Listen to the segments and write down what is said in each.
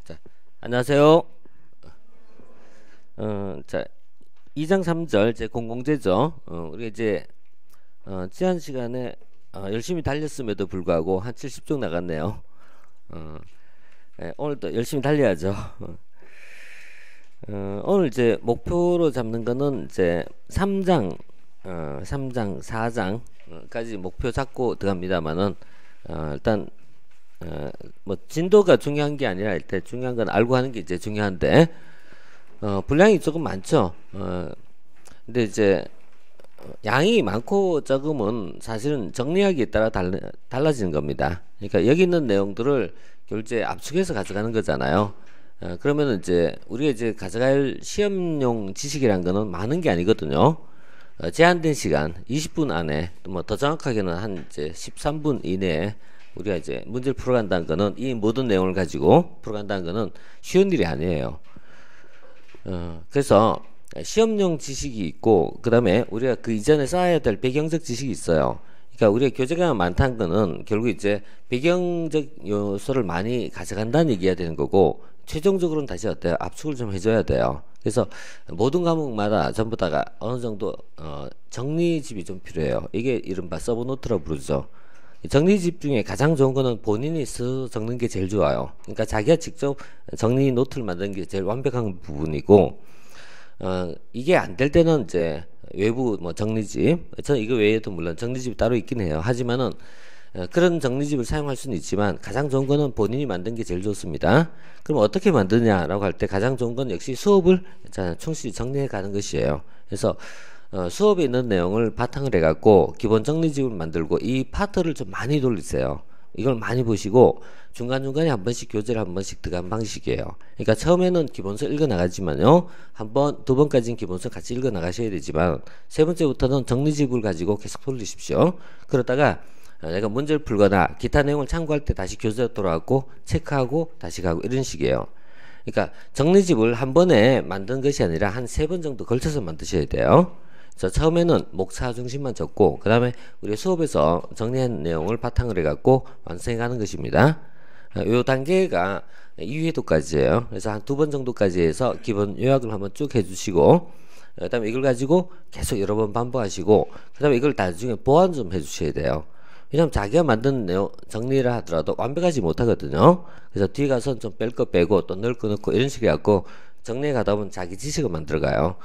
자, 안녕하세요. 자, 2장 3절 제 공공재죠. 우리가 이제 지난 시간에 열심히 달렸음에도 불구하고 한 70쪽 나갔네요. 오늘도 열심히 달려야죠. 오늘 이제 목표로 잡는 거는 이제 3장, 4장까지 목표 잡고 들어갑니다만은 일단 뭐 진도가 중요한 게 아니라 일단 중요한 건 알고 하는 게 이제 중요한데 분량이 조금 많죠. 근데 이제 양이 많고 적음은 사실은 정리하기에 따라 달라지는 겁니다. 그러니까 여기 있는 내용들을 결제 압축해서 가져가는 거잖아요. 그러면은 이제 우리가 이제 가져갈 시험용 지식이란 거는 많은 게 아니거든요. 제한된 시간 20분 안에 뭐 더 정확하게는 한 이제 13분 이내에 우리가 이제 문제를 풀어간다는 거는 이 모든 내용을 가지고 풀어간다는 거는 쉬운 일이 아니에요. 그래서 시험용 지식이 있고 그 다음에 우리가 그 이전에 쌓아야 될 배경적 지식이 있어요. 그러니까 우리가 교재가 많다는 거는 결국 이제 배경적 요소를 많이 가져간다는 얘기가 되는 거고 최종적으로는 다시 어때요? 압축을 좀 해줘야 돼요. 그래서 모든 과목마다 전부 다가 어느 정도 정리집이 좀 필요해요. 이게 이른바 서브노트라고 부르죠. 정리집 중에 가장 좋은 거는 본인이 써 적는 게 제일 좋아요. 그러니까 자기가 직접 정리 노트를 만드는 게 제일 완벽한 부분이고 이게 안 될 때는 이제 외부 뭐 정리집, 저는 이거 외에도 물론 정리집이 따로 있긴 해요. 하지만은 그런 정리집을 사용할 수는 있지만 가장 좋은 거는 본인이 만든 게 제일 좋습니다. 그럼 어떻게 만드냐라고 할 때 가장 좋은 건 역시 수업을 충실히 정리해 가는 것이에요. 그래서 수업에 있는 내용을 바탕을 해갖고 기본 정리집을 만들고 이 파트를 좀 많이 돌리세요. 이걸 많이 보시고 중간중간에 한 번씩 교재를 한 번씩 들어간 방식이에요. 그러니까 처음에는 기본서 읽어 나가지만요, 한 번, 두 번까지는 기본서 같이 읽어 나가셔야 되지만 세 번째부터는 정리집을 가지고 계속 돌리십시오. 그러다가 내가 문제를 풀거나 기타 내용을 참고할 때 다시 교재로 돌아가고 체크하고 다시 가고 이런 식이에요. 그러니까 정리집을 한 번에 만든 것이 아니라 한 세 번 정도 걸쳐서 만드셔야 돼요. 그래서 처음에는 목차 중심만 적고 그 다음에 우리 수업에서 정리한 내용을 바탕으로 해갖고 완성해 가는 것입니다. 요 단계가 2회도까지예요. 그래서 한 두 번 정도까지 해서 기본 요약을 한번 쭉 해주시고 그 다음에 이걸 가지고 계속 여러 번 반복하시고 그 다음에 이걸 나중에 보완 좀 해주셔야 돼요. 왜냐면 자기가 만든 내용 정리를 하더라도 완벽하지 못하거든요. 그래서 뒤에 가서 좀 뺄 거 빼고 또 넣을 거 넣고 이런 식으로 해갖고 정리해 가다 보면 자기 지식을 만들어가요.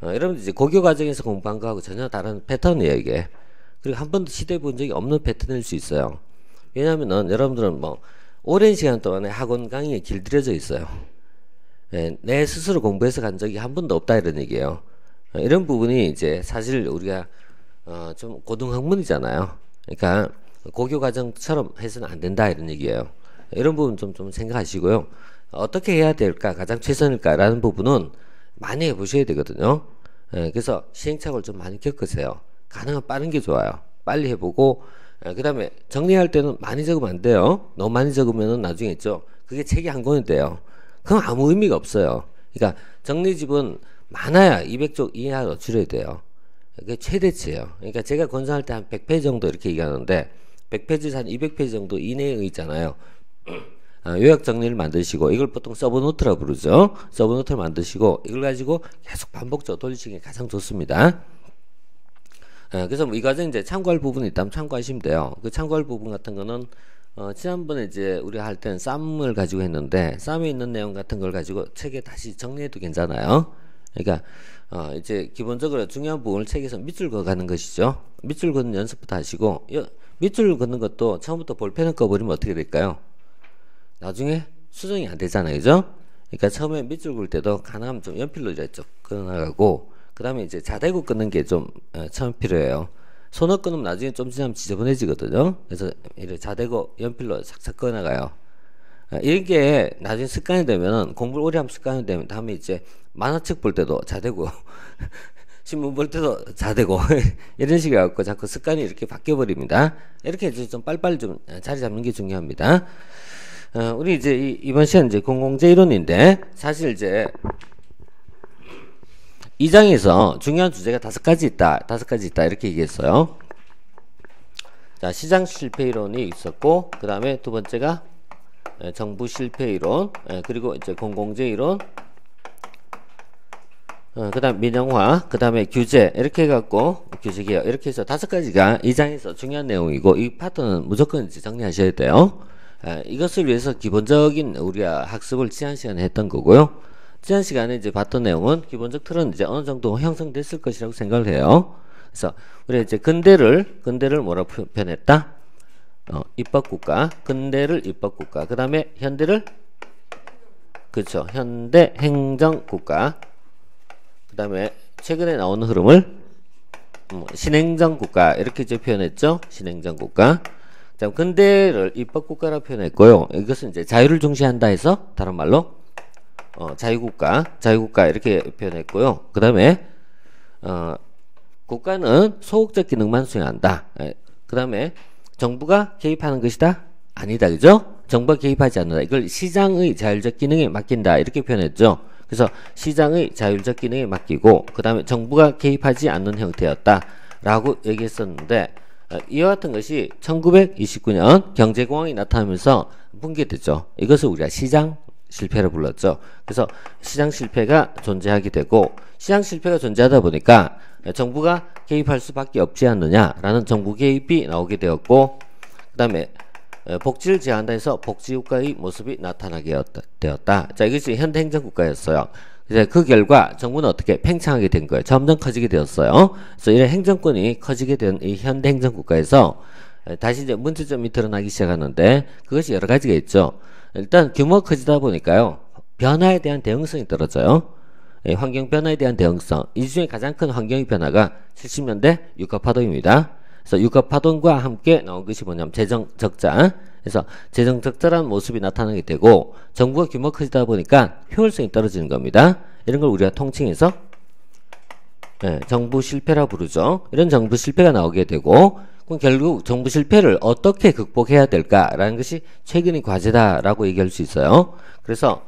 여러분들 이제 고교 과정에서 공부한 거하고 전혀 다른 패턴이에요, 이게. 그리고 한 번도 시도해 본 적이 없는 패턴일 수 있어요. 왜냐면은 여러분들은 뭐 오랜 시간 동안에 학원 강의에 길들여져 있어요. 내 스스로 공부해서 간 적이 한 번도 없다 이런 얘기예요. 이런 부분이 이제 사실 우리가 좀 고등학문이잖아요. 그러니까 고교 과정처럼 해서는 안 된다 이런 얘기예요. 이런 부분 좀 생각하시고요. 어떻게 해야 될까, 가장 최선일까라는 부분은 많이 해보셔야 되거든요. 그래서 시행착오를 좀 많이 겪으세요. 가능한 빠른 게 좋아요. 빨리 해보고 그 다음에 정리할 때는 많이 적으면 안 돼요. 너무 많이 적으면은 나중에 있죠, 그게 책이 한 권이 돼요. 그럼 아무 의미가 없어요. 그러니까 정리집은 많아야 200쪽 이하로 줄여야 돼요. 그게 최대치예요. 그러니까 제가 권장할 때 한 100페이지 정도 이렇게 얘기하는데 100페이지에서 한 200페이지 정도 이내에 있잖아요. 요약 정리를 만드시고 이걸 보통 서브노트라고 부르죠. 서브노트를 만드시고 이걸 가지고 계속 반복적으로 돌리시는 게 가장 좋습니다. 그래서 뭐 이 과정 이제 참고할 부분이 있다면 참고하시면 돼요. 그 참고할 부분 같은 거는 지난번에 이제 우리가 할 때는 쌈을 가지고 했는데 쌈에 있는 내용 같은 걸 가지고 책에 다시 정리해도 괜찮아요. 그러니까 이제 기본적으로 중요한 부분을 책에서 밑줄 그어가는 것이죠. 밑줄 긋는 연습부터 하시고 밑줄 긋는 것도 처음부터 볼펜을 꺼버리면 어떻게 될까요? 나중에 수정이 안 되잖아요, 그죠? 그러니까 처음에 밑줄 그을 때도 가능하면 좀 연필로 이렇게 쭉 끊어나가고 그 다음에 이제 자대고 끊는 게 좀 처음 필요해요. 손을 끊으면 나중에 좀 지나면 지저분해지거든요. 그래서 이렇게 자대고 연필로 싹싹 끊어나가요. 이런 게 나중에 습관이 되면은, 공부를 오래 하면 습관이 되면 다음에 이제 만화책 볼 때도 자대고 신문 볼 때도 자대고 이런 식으로 해갖고 자꾸 습관이 이렇게 바뀌어 버립니다. 이렇게 해서 좀 빨리빨리 좀 자리 잡는 게 중요합니다. 우리 이제 이번 시간 이제 공공재 이론인데 사실 이제 2장에서 중요한 주제가 5가지 있다 이렇게 얘기했어요. 자, 시장 실패 이론이 있었고 그 다음에 두 번째가 정부 실패 이론, 그리고 이제 공공재 이론, 그 다음 민영화, 그 다음에 규제, 이렇게 해갖고 규제개혁, 이렇게 해서 5가지가 이 장에서 중요한 내용이고, 이 파트는 무조건 이제 정리하셔야 돼요. 이것을 위해서 기본적인 우리가 학습을 지난 시간에 했던 거고요. 지난 시간에 이제 봤던 내용은 기본적 틀은 이제 어느 정도 형성됐을 것이라고 생각을 해요. 그래서 우리가 이제 근대를 뭐라고 표현했다? 입법국가, 근대를 입법국가, 그 다음에 현대를, 그렇죠, 현대 행정국가, 그 다음에 최근에 나오는 흐름을 신행정국가, 이렇게 이제 표현했죠. 신행정국가. 자, 근대를 입법국가라 표현했고요. 이것은 이제 자유를 중시한다 해서 다른 말로 자유국가 이렇게 표현했고요. 그 다음에 국가는 소극적 기능만 수행한다. 그 다음에 정부가 개입하는 것이다? 아니다. 그죠? 정부가 개입하지 않는다. 이걸 시장의 자율적 기능에 맡긴다. 이렇게 표현했죠. 그래서 시장의 자율적 기능에 맡기고, 그 다음에 정부가 개입하지 않는 형태였다 라고 얘기했었는데, 이와 같은 것이 1929년 경제공황이 나타나면서 붕괴됐죠. 이것을 우리가 시장 실패를 불렀죠. 그래서 시장 실패가 존재하게 되고, 시장 실패가 존재하다 보니까 정부가 개입할 수밖에 없지 않느냐라는 정부 개입이 나오게 되었고, 그 다음에 복지를 제한한다 해서 복지국가의 모습이 나타나게 되었다. 자, 이것이 현대행정국가였어요. 이제 그 결과 정부는 어떻게 팽창하게 된 거예요. 점점 커지게 되었어요. 그래서 이런 행정권이 커지게 된 이 현대행정국가에서 다시 이제 문제점이 드러나기 시작하는데, 그것이 여러 가지가 있죠. 일단 규모가 커지다 보니까요, 변화에 대한 대응성이 떨어져요. 환경 변화에 대한 대응성. 이 중에 가장 큰 환경의 변화가 70년대 유가파동입니다. 그래서 유가파동과 함께 나온 것이 뭐냐면 재정 적자. 그래서 재정 적자라는 모습이 나타나게 되고, 정부가 규모가 커지다 보니까 효율성이 떨어지는 겁니다. 이런 걸 우리가 통칭해서 정부 실패라 부르죠. 이런 정부 실패가 나오게 되고, 그럼 결국 정부 실패를 어떻게 극복해야 될까라는 것이 최근의 과제다라고 얘기할 수 있어요. 그래서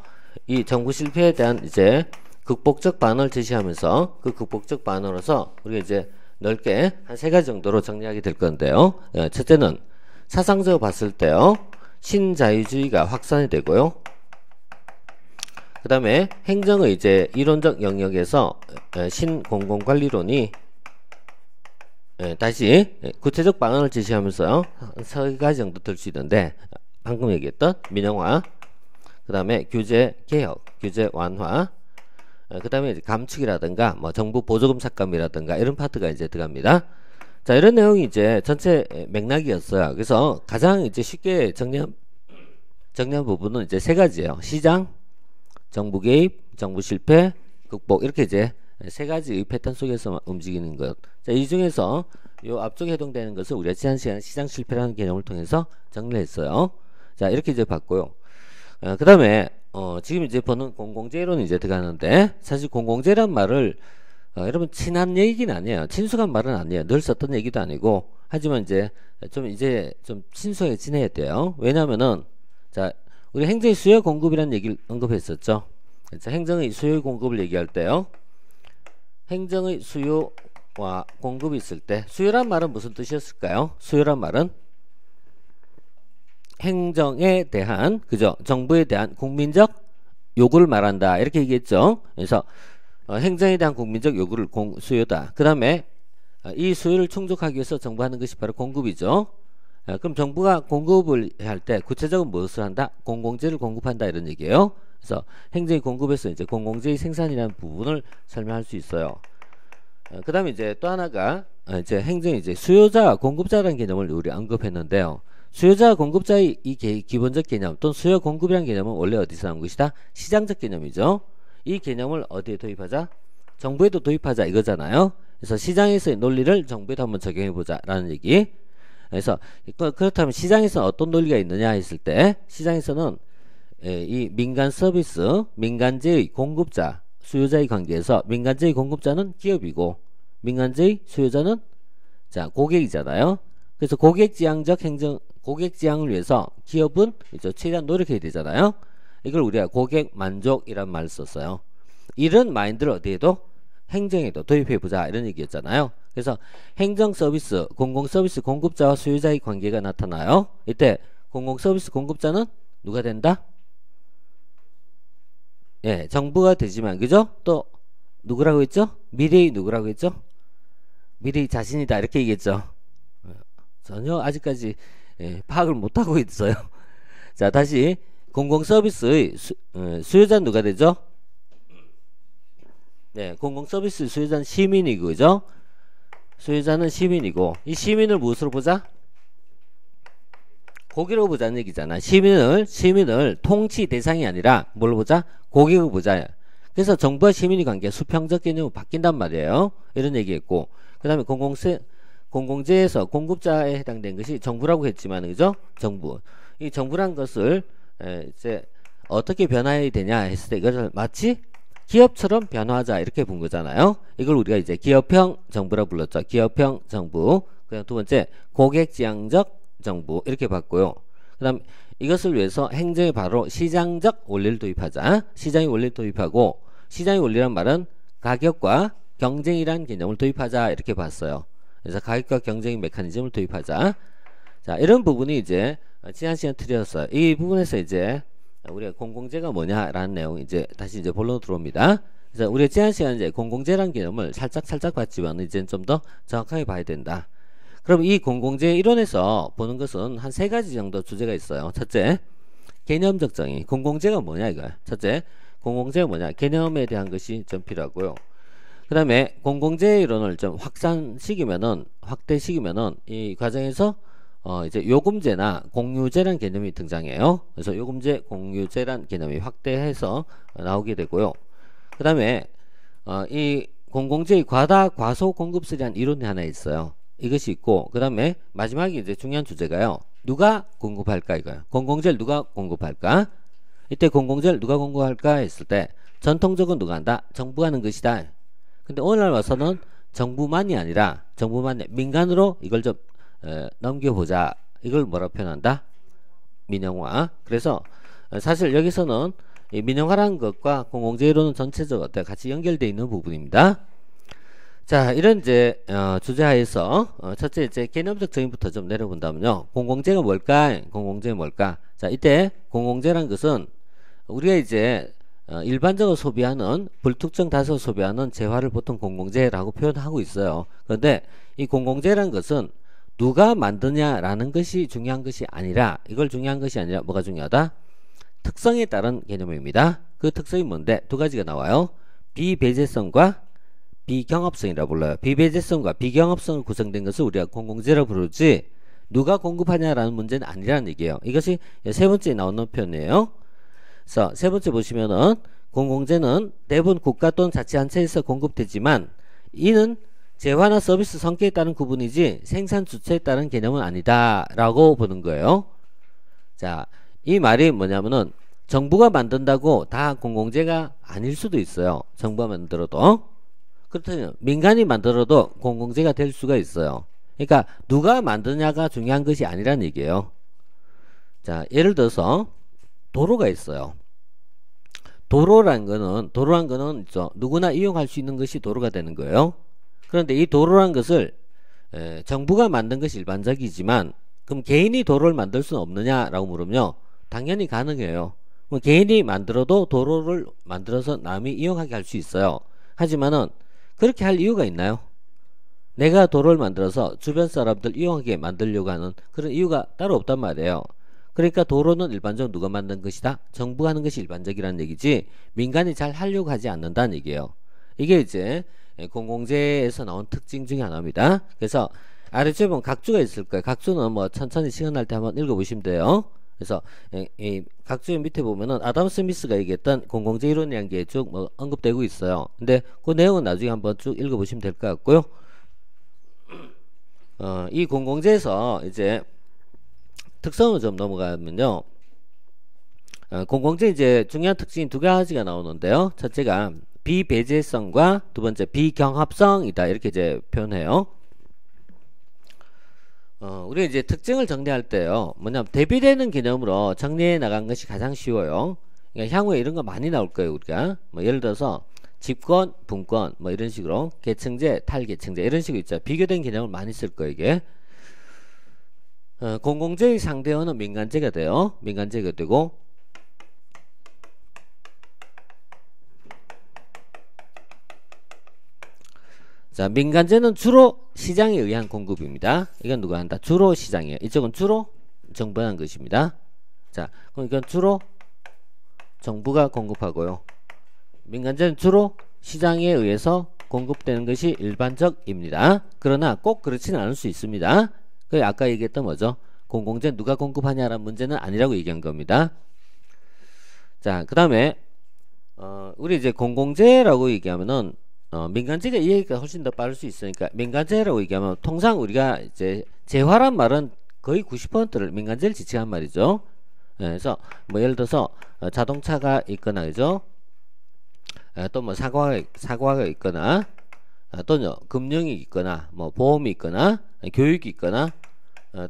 이 정부 실패에 대한 이제 극복적 방안을 제시하면서, 그 극복적 방안으로서 우리가 이제 넓게 한 3가지 정도로 정리하게 될 건데요. 첫째는 사상적으로 봤을 때요, 신자유주의가 확산이 되고요. 그 다음에 행정의 이제 이론적 영역에서 신공공관리론이 다시 구체적 방안을 제시하면서요, 3가지 정도 들 수 있는데, 방금 얘기했던 민영화, 그 다음에 규제 개혁, 규제 완화, 그 다음에 감축이라든가 뭐 정부 보조금 삭감이라든가 이런 파트가 이제 들어갑니다. 자, 이런 내용이 이제 전체 맥락이었어요. 그래서 가장 이제 쉽게 정리한 부분은 이제 3가지예요. 시장, 정부 개입, 정부 실패, 극복, 이렇게 이제 3가지의 패턴 속에서 움직이는 것. 자, 이 중에서 요 앞쪽에 해당되는 것을 우리가 지난 시간에 시장 실패라는 개념을 통해서 정리를 했어요. 자, 이렇게 이제 봤고요. 그 다음에 지금 이제 보는 공공재론이 이제 들어가는데, 사실 공공재란 말을 여러분 친한 얘기는 아니에요. 친숙한 말은 아니에요. 늘 썼던 얘기도 아니고, 하지만 이제 좀 친숙하게 지내야 돼요. 왜냐면은, 자, 우리 행정의 수요 공급이라는 얘기를 언급했었죠. 그래서 행정의 수요 공급을 얘기할 때요, 행정의 수요와 공급이 있을 때, 수요란 말은 무슨 뜻이었을까요? 수요란 말은 행정에 대한, 그죠? 정부에 대한 국민적 요구를 말한다, 이렇게 얘기했죠. 그래서 행정에 대한 국민적 요구를 수요다. 그 다음에 이 수요를 충족하기 위해서 정부가 하는 것이 바로 공급이죠. 그럼 정부가 공급을 할 때 구체적으로 무엇을 한다? 공공재를 공급한다, 이런 얘기예요. 그래서 행정의 공급에서 이제 공공재의 생산이라는 부분을 설명할 수 있어요. 그 다음에 이제 또 하나가 이제 행정이 이제 수요자, 공급자라는 개념을 우리 언급했는데요. 수요자, 공급자의 이 기본적 개념 또는 수요 공급이라는 개념은 원래 어디서 나온 것이다? 시장적 개념이죠. 이 개념을 어디에 도입하자? 정부에도 도입하자, 이거잖아요. 그래서 시장에서의 논리를 정부에도 한번 적용해보자 라는 얘기. 그래서 그렇다면 시장에서는 어떤 논리가 있느냐 했을 때, 시장에서는 이 민간 서비스, 민간재의 공급자, 수요자의 관계에서 민간재의 공급자는 기업이고 민간재의 수요자는 자 고객이잖아요. 그래서 고객지향적 행정, 고객지향을 위해서 기업은 이제 최대한 노력해야 되잖아요. 이걸 우리가 고객 만족이란 말을 썼어요. 이런 마인드를 어디에도 행정에도 도입해보자, 이런 얘기였잖아요. 그래서 행정 서비스, 공공 서비스 공급자와 수요자의 관계가 나타나요. 이때 공공 서비스 공급자는 누가 된다? 예, 정부가 되지만, 그죠? 또 누구라고 했죠? 미래의 누구라고 했죠? 미래의 자신이다 이렇게 얘기했죠. 전혀 아직까지 파악을 못하고 있어요. 자, 다시 공공서비스의 수요자는 누가 되죠? 네, 공공서비스 수요자는 시민이고, 그죠? 수요자는 시민이고, 이 시민을 무엇으로 보자? 고객으로 보자는 얘기잖아. 시민을 통치 대상이 아니라 뭘로 보자? 고객을 보자. 그래서 정부와 시민의 관계 수평적 개념으로 바뀐단 말이에요. 이런 얘기했고, 그 다음에 공공재에서 공급자에 해당된 것이 정부라고 했지만, 그죠? 정부. 이 정부란 것을 이제 어떻게 변화해야 되냐 했을 때 이것을 마치 기업처럼 변화하자 이렇게 본 거잖아요. 이걸 우리가 이제 기업형 정부라 불렀죠. 기업형 정부. 그다음 두 번째 고객지향적 정부 이렇게 봤고요. 그다음 이것을 위해서 행정에 바로 시장적 원리를 도입하자. 시장의 원리를 도입하고, 시장의 원리란 말은 가격과 경쟁이란 개념을 도입하자 이렇게 봤어요. 그래서 가격과 경쟁의 메커니즘을 도입하자. 자, 이런 부분이 이제 지난 시간 틀렸어요. 이 부분에서 이제 우리가 공공재가 뭐냐라는 내용 이제 다시 이제 본론으로 들어옵니다. 그래서 우리가 지난 시간 이제 공공재라는 개념을 살짝 봤지만 이제 좀 더 정확하게 봐야 된다. 그럼 이 공공재 이론에서 보는 것은 한 세 가지 정도 주제가 있어요. 첫째, 개념적 정의. 공공재가 뭐냐 이거. 첫째, 공공재가 뭐냐. 개념에 대한 것이 좀 필요하고요. 그 다음에 공공재 이론을 좀 확대시키면은 이 과정에서 이제 요금제나 공유제란 개념이 등장해요. 그래서 요금제, 공유제란 개념이 확대해서 나오게 되고요. 그 다음에 이 공공재의 과다 과소 공급설이라는 이론이 하나 있어요. 이것이 있고, 그 다음에 마지막에 이제 중요한 주제가요. 누가 공급할까 이거예요. 공공재를 누가 공급할까? 이때 공공재를 누가 공급할까 했을 때 전통적으로 누가 한다? 정부가 하는 것이다. 근데 오늘날 와서는 정부만이 아니라 민간으로 이걸 좀 넘겨보자. 이걸 뭐라고 표현한다? 민영화. 그래서 사실 여기서는 이 민영화라는 것과 공공재 이론은 전체적으로 같이 연결되어 있는 부분입니다. 자, 이런 이제 주제하에서 첫째 이제 개념적 정의부터 좀 내려본다면요. 공공재가 뭘까? 공공재가 뭘까? 자, 이때 공공재란 것은 우리가 이제 일반적으로 소비하는 불특정 다수 소비하는 재화를 보통 공공재라고 표현하고 있어요. 그런데 이 공공재란 것은 누가 만드냐라는 것이 중요한 것이 아니라, 이걸 중요한 것이 아니라 뭐가 중요하다? 특성에 따른 개념입니다. 그 특성이 뭔데? 두 가지가 나와요. 비배제성과 비경합성이라 불러요. 비배제성과 비경합성을 구성된 것을 우리가 공공재라고 부르지, 누가 공급하냐라는 문제는 아니라는 얘기예요. 이것이 세 번째에 나오는 표현이에요. 그래서 세 번째 보시면은 공공재는 대부분 국가 또는 자치단체에서 공급되지만 이는 재화나 서비스 성격에 따른 구분이지 생산 주체에 따른 개념은 아니다 라고 보는 거예요. 자, 이 말이 뭐냐면은 정부가 만든다고 다 공공재가 아닐 수도 있어요. 정부가 만들어도. 그렇다면 민간이 만들어도 공공재가 될 수가 있어요. 그러니까 누가 만드냐가 중요한 것이 아니라는 얘기예요. 자, 예를 들어서 도로가 있어요. 도로란 거는 있죠. 누구나 이용할 수 있는 것이 도로가 되는 거예요. 그런데 이 도로란 것을 정부가 만든 것이 일반적이지만, 그럼 개인이 도로를 만들 수는 없느냐라고 물으면 당연히 가능해요. 개인이 만들어도 도로를 만들어서 남이 이용하게 할 수 있어요. 하지만은 그렇게 할 이유가 있나요? 내가 도로를 만들어서 주변 사람들 이용하게 만들려고 하는 그런 이유가 따로 없단 말이에요. 그러니까 도로는 일반적으로 누가 만든 것이다? 정부가 하는 것이 일반적이라는 얘기지, 민간이 잘 하려고 하지 않는다는 얘기예요. 이게 이제 공공재에서 나온 특징 중에 하나입니다. 그래서 아래쪽에 보면 각주가 있을 거예요. 각주는 뭐 천천히 시간 날 때 한번 읽어보시면 돼요. 그래서 이 각주의 밑에 보면은 아담 스미스가 얘기했던 공공재 이론이라는 게 쭉 뭐 언급되고 있어요. 근데 그 내용은 나중에 한번 쭉 읽어보시면 될 것 같고요. 이 공공재에서 이제 특성을 좀 넘어가면요. 공공재 이제 중요한 특징이 두 가지가 나오는데요. 첫째가 비배제성과 두 번째 비경합성이다. 이렇게 이제 표현해요. 우리 이제 특징을 정리할 때요. 뭐냐면 대비되는 개념으로 정리해 나간 것이 가장 쉬워요. 그러니까 향후에 이런 거 많이 나올 거예요, 우리가. 뭐 예를 들어서 집권, 분권, 뭐 이런 식으로 계층제, 탈계층제 이런 식으로 있죠. 비교된 개념을 많이 쓸 거예요, 이게. 공공재의 상대어는 민간재가 돼요. 민간재가 되고, 자, 민간재는 주로 시장에 의한 공급입니다. 이건 누가 한다? 주로 시장이에요. 이쪽은 주로 정부가 한 것입니다. 자, 그럼 이건 주로 정부가 공급하고요. 민간재는 주로 시장에 의해서 공급되는 것이 일반적입니다. 그러나 꼭 그렇지는 않을 수 있습니다. 그 아까 얘기했던 뭐죠? 공공재 누가 공급하냐라는 문제는 아니라고 얘기한 겁니다. 자, 그 다음에 우리 이제 공공재라고 얘기하면은 민간재가 이 얘기가 훨씬 더 빠를 수 있으니까 민간재라고 얘기하면 통상 우리가 이제 재화란 말은 거의 90%를 민간재를 지칭한 말이죠. 그래서 뭐 예를 들어서 자동차가 있거나 그죠? 또 뭐 사과가 있거나 또는 금융이 있거나 뭐 보험이 있거나 교육이 있거나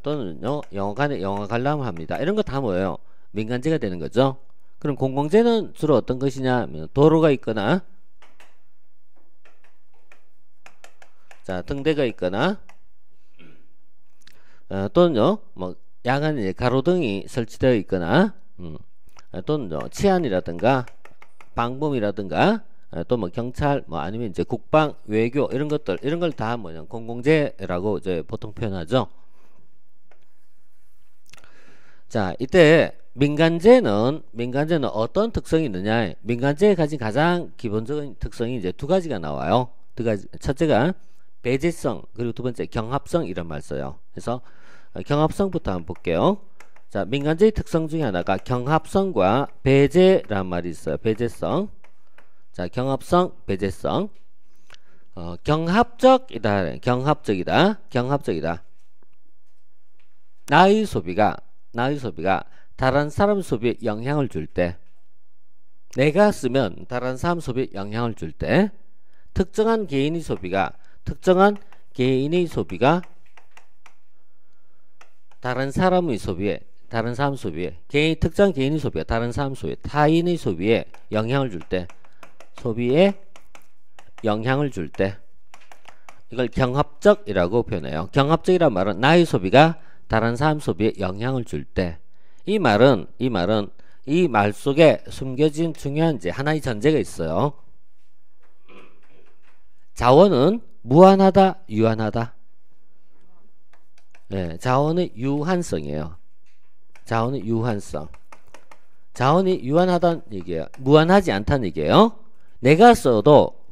또는 영화 관람을 합니다. 이런 거 다 뭐예요? 민간재가 되는 거죠. 그럼 공공재는 주로 어떤 것이냐 하면 도로가 있거나 자 등대가 있거나 또는요 뭐 야간에 가로등이 설치되어 있거나 또는 치안이라든가 방범이라든가 또 뭐 경찰 뭐 아니면 이제 국방 외교 이런 것들 이런 걸 다 뭐냐 공공재라고 이제 보통 표현하죠. 자 이때 민간재는 어떤 특성이 있느냐? 민간재에 가진 가장 기본적인 특성이 이제 두 가지가 나와요. 두 가지. 첫째가 배제성 그리고 두 번째 경합성 이런 말 써요. 그래서 경합성부터 한번 볼게요. 자 민간재의 특성 중에 하나가 경합성과 배제란 말이 있어요. 배제성. 자 경합성, 배제성. 경합적이다. 나의 소비가 다른 사람 소비에 영향을 줄 때, 내가 쓰면 다른 사람 소비에 영향을 줄 때, 특정한 개인의 소비가 다른 사람 소비에 특정 개인의 소비가 다른 사람 소비에 타인의 소비에 영향을 줄 때, 이걸 경합적이라고 표현해요. 경합적이란 말은 나의 소비가 다른 사람 소비에 영향을 줄 때, 이 말 속에 숨겨진 중요한 이제 하나의 전제가 있어요. 자원은 무한하다, 유한하다. 네, 자원의 유한성이에요. 자원의 유한성. 자원이 유한하다는 얘기예요. 무한하지 않다는 얘기예요. 내가 써도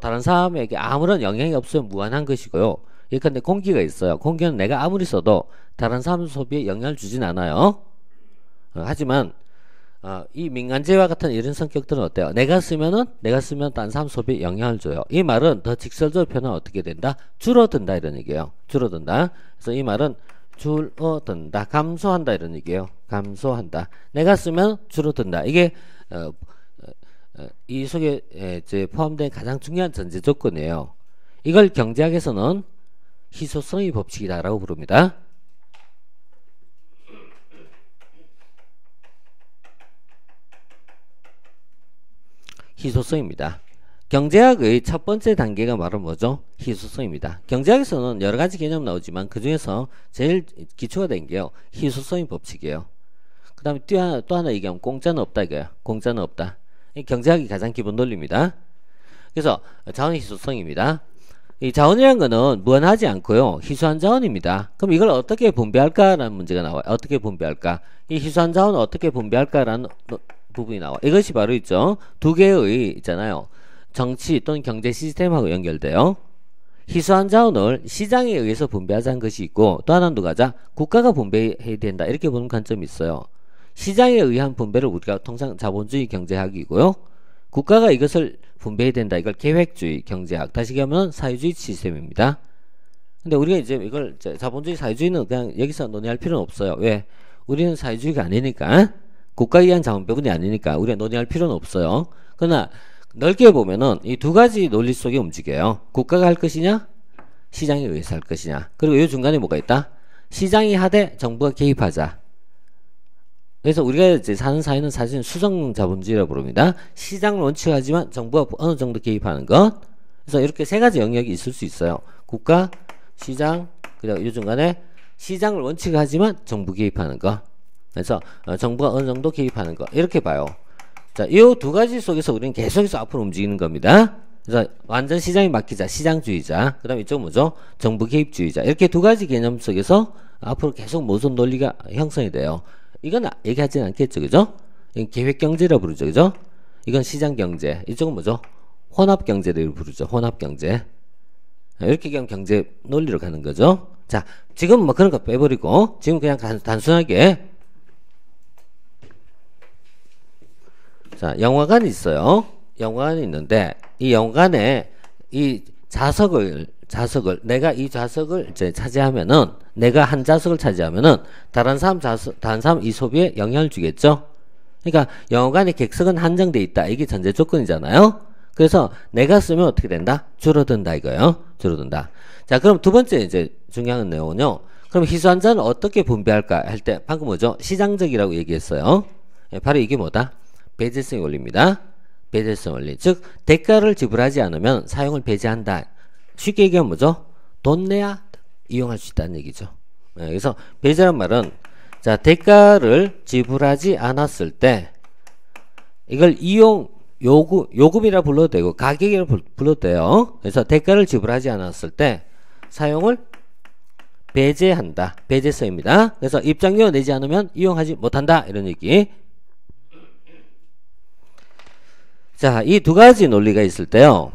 다른 사람에게 아무런 영향이 없으면 무한한 것이고요. 예컨대 공기가 있어요. 공기는 내가 아무리 써도 다른 사람 소비에 영향을 주진 않아요. 하지만 이 민간재와 같은 이런 성격들은 어때요? 내가 쓰면 다른 사람 소비에 영향을 줘요. 이 말은 더 직설적으로 표현하면 어떻게 된다? 줄어든다 이런 얘기예요. 줄어든다. 그래서 이 말은 줄어든다, 감소한다 이런 얘기예요. 감소한다. 내가 쓰면 줄어든다. 이게 이 속에 이제 포함된 가장 중요한 전제 조건이에요. 이걸 경제학에서는 희소성의 법칙이다라고 부릅니다. 희소성입니다. 경제학의 첫 번째 단계가 바로 뭐죠? 희소성입니다. 경제학에서는 여러 가지 개념 나오지만 그 중에서 제일 기초가 된 게요. 희소성의 법칙이에요. 그 다음에 또 하나 얘기하면 공짜는 없다 이거예요. 공짜는 없다. 이 경제학이 가장 기본 논리입니다. 그래서 자원의 희소성입니다. 이 자원이라는 거는 무한하지 않고요. 희소한 자원입니다. 그럼 이걸 어떻게 분배할까라는 문제가 나와요. 어떻게 분배할까? 이 희소한 자원을 어떻게 분배할까라는 부분이 나와. 이것이 바로 있죠. 두 개의 있잖아요. 정치 또는 경제 시스템하고 연결돼요. 희소한 자원을 시장에 의해서 분배하자는 것이 있고 또 하나는 누가자 국가가 분배해야 된다 이렇게 보는 관점이 있어요. 시장에 의한 분배를 우리가 통상 자본주의 경제학이고요. 국가가 이것을 분배해야 된다. 이걸 계획주의 경제학. 다시 얘기하면 사회주의 시스템입니다. 근데 우리가 이제 이걸 자본주의 사회주의는 그냥 여기서 논의할 필요는 없어요. 왜? 우리는 사회주의가 아니니까. 국가에 의한 자원배분이 아니니까 우리가 논의할 필요는 없어요. 그러나 넓게 보면은 이 두 가지 논리 속에 움직여요. 국가가 할 것이냐, 시장에 의해서 할 것이냐. 그리고 이 중간에 뭐가 있다? 시장이 하되 정부가 개입하자. 그래서 우리가 이제 사는 사회는 사실 수정 자본주의라고 부릅니다. 시장을 원칙하지만 정부가 어느 정도 개입하는 것. 그래서 이렇게 세 가지 영역이 있을 수 있어요. 국가, 시장, 그리고 이 중간에 시장을 원칙을 하지만 정부 개입하는 거. 그래서 정부가 어느 정도 개입하는 거. 이렇게 봐요. 자, 이 두 가지 속에서 우리는 계속해서 앞으로 움직이는 겁니다. 그래서 완전 시장에 맡기자, 시장주의자. 그 다음에 이쪽 뭐죠? 정부 개입주의자. 이렇게 두 가지 개념 속에서 앞으로 계속 모선 논리가 형성이 돼요. 이건 얘기하지는 않겠죠, 그죠? 이건 계획경제라 부르죠, 그죠? 이건 시장경제. 이쪽은 뭐죠? 혼합경제를 부르죠, 혼합경제. 이렇게 그냥 경제 논리로 가는 거죠. 자, 지금 뭐 그런 거 빼버리고 지금 그냥 단순하게 자, 영화관이 있어요. 영화관이 있는데 이 영화관에 이 좌석을 내가 이 좌석을 이제 차지하면은 내가 한 좌석을 차지하면은 다른 사람 이 소비에 영향을 주겠죠. 그러니까 영화관에 객석은 한정돼 있다. 이게 전제 조건이잖아요. 그래서 내가 쓰면 어떻게 된다? 줄어든다 이거예요. 줄어든다. 자, 그럼 두 번째 이제 중요한 내용은요. 그럼 희소한자는 어떻게 분배할까 할 때 방금 뭐죠? 시장적이라고 얘기했어요. 바로 이게 뭐다? 배제성 원리입니다. 배제성 원리. 즉 대가를 지불하지 않으면 사용을 배제한다. 쉽게 얘기하면 뭐죠? 돈 내야 이용할 수 있다는 얘기죠. 그래서 배제란 말은 자, 대가를 지불하지 않았을 때 이걸 요금이라 불러도 되고 가격이라 불러도 돼요. 그래서 대가를 지불하지 않았을 때 사용을 배제한다. 배제성입니다. 그래서 입장료 내지 않으면 이용하지 못한다. 이런 얘기. 자, 이 두 가지 논리가 있을 때요.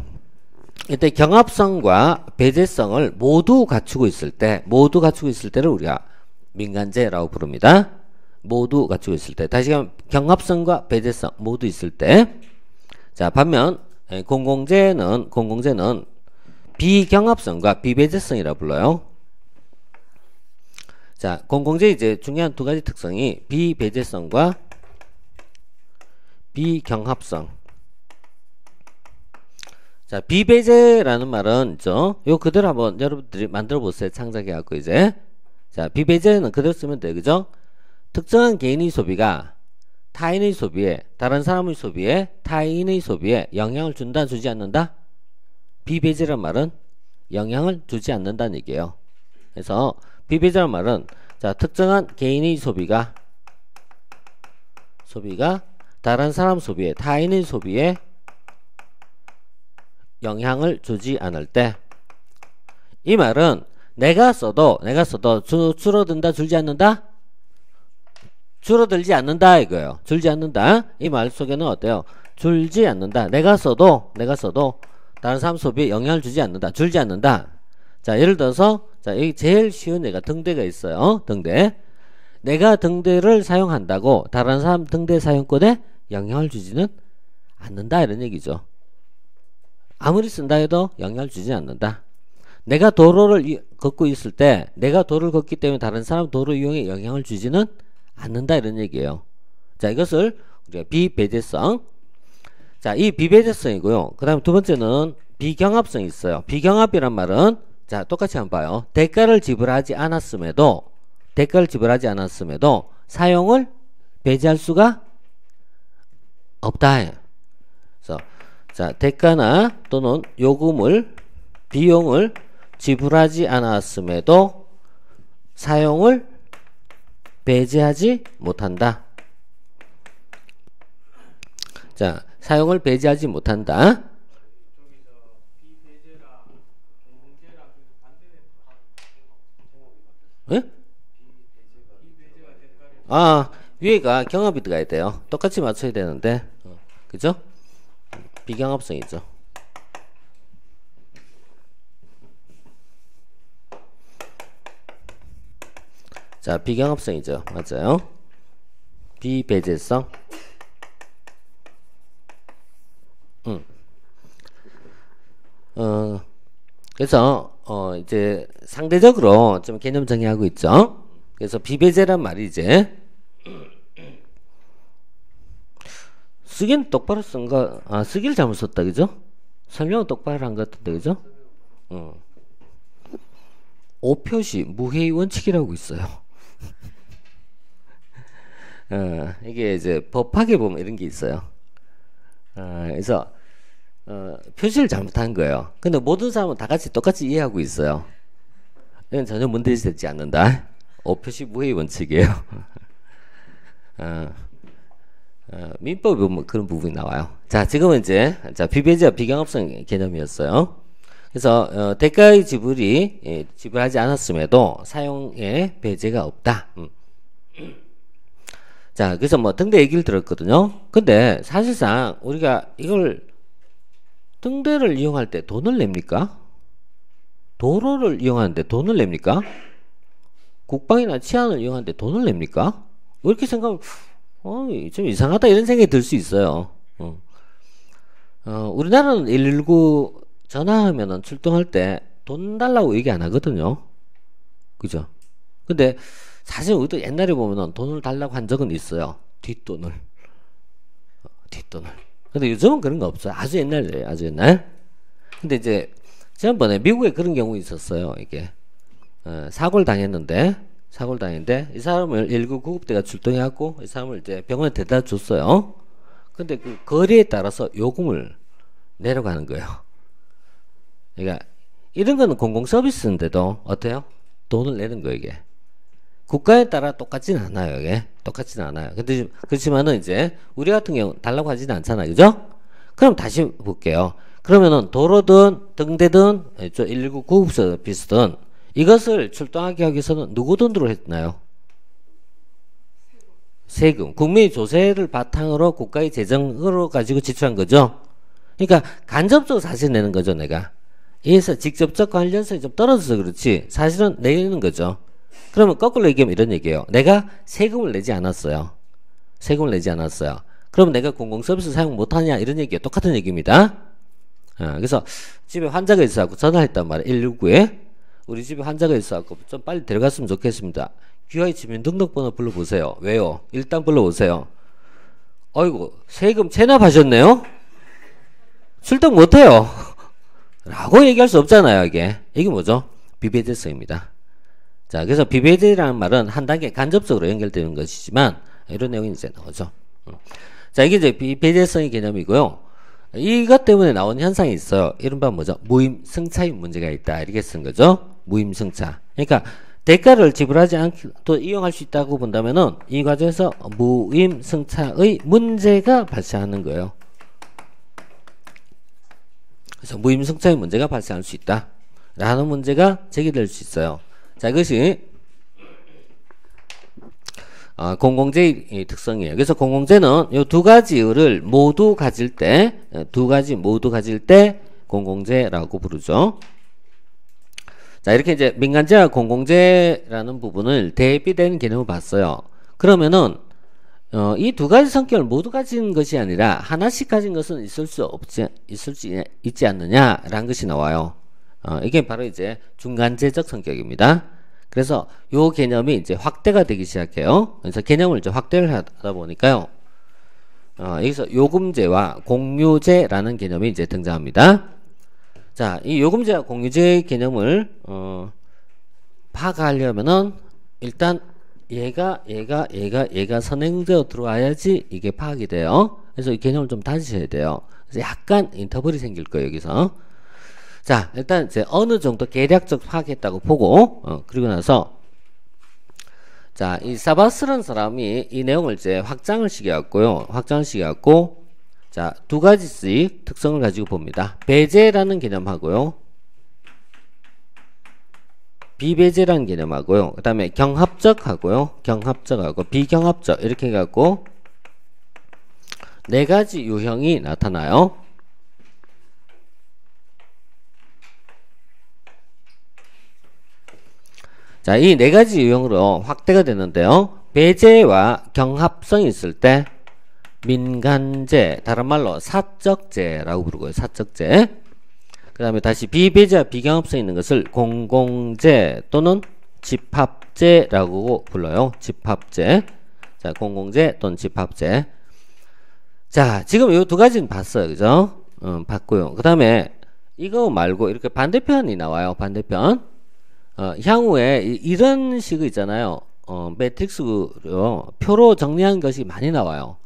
이때 경합성과 배제성을 모두 갖추고 있을 때를 우리가 민간제라고 부릅니다. 모두 갖추고 있을 때. 다시 한번 경합성과 배제성 모두 있을 때. 자, 반면 공공재는 비경합성과 비배제성이라 불러요. 자, 공공재 이제 중요한 두 가지 특성이 비배제성과 비경합성. 자, 비배제라는 말은 요 그대로 한번 여러분들이 만들어 보세요. 창작해 갖고 이제. 자, 비배제는 그대로 쓰면 돼요. 그죠? 특정한 개인의 소비가 타인의 소비에, 다른 사람의 소비에, 타인의 소비에 영향을 준다, 주지 않는다? 비배제란 말은 영향을 주지 않는다는 얘기예요. 그래서 비배제란 말은 자, 특정한 개인의 소비가 다른 사람 소비에, 타인의 소비에 영향을 주지 않을 때, 이 말은 내가 써도 줄어든다, 줄지 않는다? 줄어들지 않는다 이거예요. 줄지 않는다. 이 말 속에는 어때요? 줄지 않는다. 내가 써도 다른 사람 소비에 영향을 주지 않는다. 줄지 않는다. 자, 예를 들어서 자, 여기 제일 쉬운 예가 등대가 있어요. 등대. 내가 등대를 사용한다고 다른 사람 등대 사용권에 영향을 주지는 않는다 이런 얘기죠. 아무리 쓴다 해도 영향을 주지 않는다. 내가 도로를 걷고 있을 때 내가 도로를 걷기 때문에 다른 사람 도로 이용에 영향을 주지는 않는다 이런 얘기예요. 자, 이것을 우리가 비배제성. 자, 이 비배제성이고요. 그 다음에 두 번째는 비경합성이 있어요. 비경합이란 말은 자, 똑같이 한번 봐요. 대가를 지불하지 않았음에도 사용을 배제할 수가 없다. 그래서 자, 대가나 또는 비용을 지불하지 않았음에도 사용을 배제하지 못한다. 자, 사용을 배제하지 못한다. 예? 아, 위에가 경합이 들어가야 돼요. 똑같이 맞춰야 되는데, 그죠? 비경합성이죠. 자, 비경합성이죠. 맞아요. 비배제성. 그래서 이제 상대적으로 좀 개념 정의하고 있죠. 그래서 비배제란 말이 이제 쓰기는 똑바로 쓴 거, 쓰기를 잘못 썼다, 그죠? 설명은 똑바로 한 것 같은데, 그죠? 오표시 무해의 원칙이라고 있어요. 이게 이제 법학에 보면 이런 게 있어요. 그래서 표시를 잘못한 거예요. 근데 모든 사람은 다 같이 똑같이 이해하고 있어요. 이건 전혀 문제되지 않는다. 오표시 무해의 원칙이에요. 민법에 보면 그런 부분이 나와요. 자, 지금은 이제 비배제와 비경합성 개념이었어요. 그래서 대가의 지불이 지불하지 않았음에도 사용에 배제가 없다. 자, 그래서 뭐 등대 얘기를 들었거든요. 근데 사실상 우리가 이걸 등대를 이용할 때 돈을 냅니까? 도로를 이용하는데 돈을 냅니까? 국방이나 치안을 이용하는데 돈을 냅니까? 왜 이렇게 생각하면 좀 이상하다 이런 생각이 들 수 있어요. 우리나라는 119 전화하면은 출동할 때 돈 달라고 얘기 안 하거든요. 그죠? 근데 사실 우리도 옛날에 보면은 돈을 달라고 한 적은 있어요. 뒷돈을. 근데 요즘은 그런 거 없어요. 아주 옛날이에요. 아주 옛날. 근데 이제 지난번에 미국에 그런 경우 있었어요. 이게 사고를 당했는데 이 사람을 119 구급대가 출동해갖고 이 사람을 이제 병원에 데려다 줬어요. 근데 그 거리에 따라서 요금을 내려고 하는 거예요. 그러니까 이런 거는 공공 서비스인데도 어때요? 돈을 내는 거예요. 이게 국가에 따라 똑같지는 않아요. 이게 똑같지는 않아요. 근데 그렇지만은 이제 우리 같은 경우 달라고 하지는 않잖아요. 그죠? 그럼 다시 볼게요. 그러면은 도로든 등대든 119 구급 서비스든 이것을 출동하게 하기 위해서는 누구 돈으로 했나요? 세금. 국민의 조세를 바탕으로 국가의 재정으로 가지고 지출한 거죠. 그러니까 간접적으로 사실 내는 거죠, 내가. 이에서 직접적 관련성이 좀 떨어져서 그렇지 사실은 내는 거죠. 그러면 거꾸로 얘기하면 이런 얘기예요. 내가 세금을 내지 않았어요. 그럼 내가 공공서비스 사용 못하냐 이런 얘기예요. 똑같은 얘기입니다. 그래서 집에 환자가 있어갖고 전화했단 말이에요. 119에 우리 집에 환자가 있어갖고 좀 빨리 데려갔으면 좋겠습니다. 귀하의 주민등록번호 불러보세요. 왜요? 일단 불러보세요. 어이구 세금 체납하셨네요? 출동 못해요. 라고 얘기할 수 없잖아요. 이게 뭐죠? 비배제성입니다. 자, 그래서 비배제라는 말은 한 단계 간접적으로 연결되는 것이지만 이런 내용이 이제 나오죠. 자, 이게 이제 비배제성의 개념이고요. 이것 때문에 나온 현상이 있어요. 이른바 뭐죠? 무임승차의 문제가 있다. 이렇게 쓴 거죠. 무임승차. 그러니까 대가를 지불하지 않고 이용할 수 있다고 본다면은 이 과정에서 무임승차의 문제가 발생하는 거예요. 그래서 무임승차의 문제가 발생할 수 있다. 라는 문제가 제기될 수 있어요. 자, 이것이 공공재의 특성이에요. 그래서 공공재는 이 두 가지를 모두 가질 때, 공공재라고 부르죠. 자, 이렇게 이제 민간재와 공공재라는 부분을 대비되는 개념을 봤어요. 그러면은 이 두 가지 성격을 모두 가진 것이 아니라 하나씩 가진 것은 있을 수 있지 않느냐라는 것이 나와요. 이게 바로 이제 중간재적 성격입니다. 그래서 요 개념이 이제 확대가 되기 시작해요. 그래서 개념을 이제 확대를 하다 보니까요. 여기서 요금제와 공유제라는 개념이 이제 등장합니다. 자, 이 요금제와 공유제 개념을 파악하려면은 일단 얘가 선행되어 들어와야지 이게 파악이 돼요. 그래서 이 개념을 좀 다지셔야 돼요. 그래서 약간 인터벌이 생길 거예요, 여기서. 자, 일단 이제 어느 정도 계략적 파악했다고 보고, 그리고 나서, 자, 이 사바스라는 사람이 이 내용을 이제 확장을 시켜갖고요. 자, 두 가지씩 특성을 가지고 봅니다. 배제라는 개념하고요. 비배제라는 개념하고요. 그 다음에 경합적하고요. 경합적하고 비경합적 이렇게 해갖고 네 가지 유형이 나타나요. 자, 이 네 가지 유형으로 확대가 되는데요. 배제와 경합성이 있을 때 민간제, 다른 말로 사적제라고 부르고요. 사적제. 그 다음에 다시 비배제와 비경합성 있는 것을 공공제 또는 집합제라고 불러요. 집합제. 자, 공공제 또는 집합제. 자, 지금 이 두 가지는 봤어요. 그죠? 봤고요. 그 다음에 이거 말고 이렇게 반대편이 나와요. 반대편. 향후에 이런 식의 있잖아요. 매트릭스로 표로 정리한 것이 많이 나와요.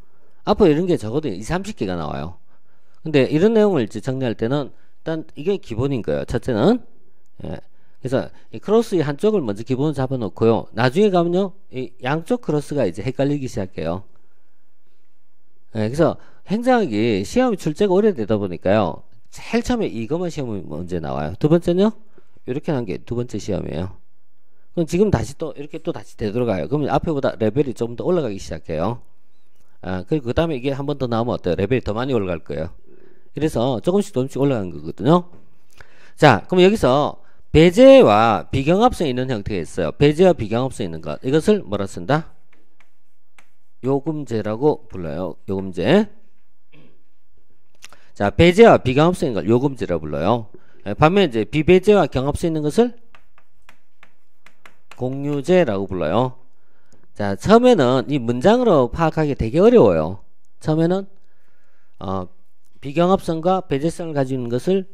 앞으로 이런 게 적어도 20-30개가 나와요. 근데 이런 내용을 이제 정리할 때는 일단 이게 기본인 거예요. 첫째는 그래서 이 크로스 이 한쪽을 먼저 기본으로 잡아놓고요. 나중에 가면요, 이 양쪽 크로스가 이제 헷갈리기 시작해요. 네, 그래서 행정학이 시험이 출제가 오래되다 보니까요, 제일 처음에 이것만 시험이 먼저 나와요. 두 번째는요, 이렇게 한 게 두 번째 시험이에요. 그럼 지금 다시 또 이렇게 또 다시 되돌아가요. 그러면 앞에보다 레벨이 좀 더 올라가기 시작해요. 그리고 그 다음에 이게 한 번 더 나오면 어때요? 레벨이 더 많이 올라갈 거예요. 그래서 조금씩 올라간 거거든요. 자, 그럼 여기서 배제와 비경합성이 있는 형태가 있어요. 배제와 비경합성이 있는 것. 이것을 뭐라 쓴다? 요금제라고 불러요. 요금제. 자, 배제와 비경합성인 걸 요금제라고 불러요. 반면 이제 비배제와 경합성 있는 것을 공유제라고 불러요. 자, 처음에는 이 문장으로 파악하기 되게 어려워요. 처음에는 비경합성과 배제성을 가지고 있는 것을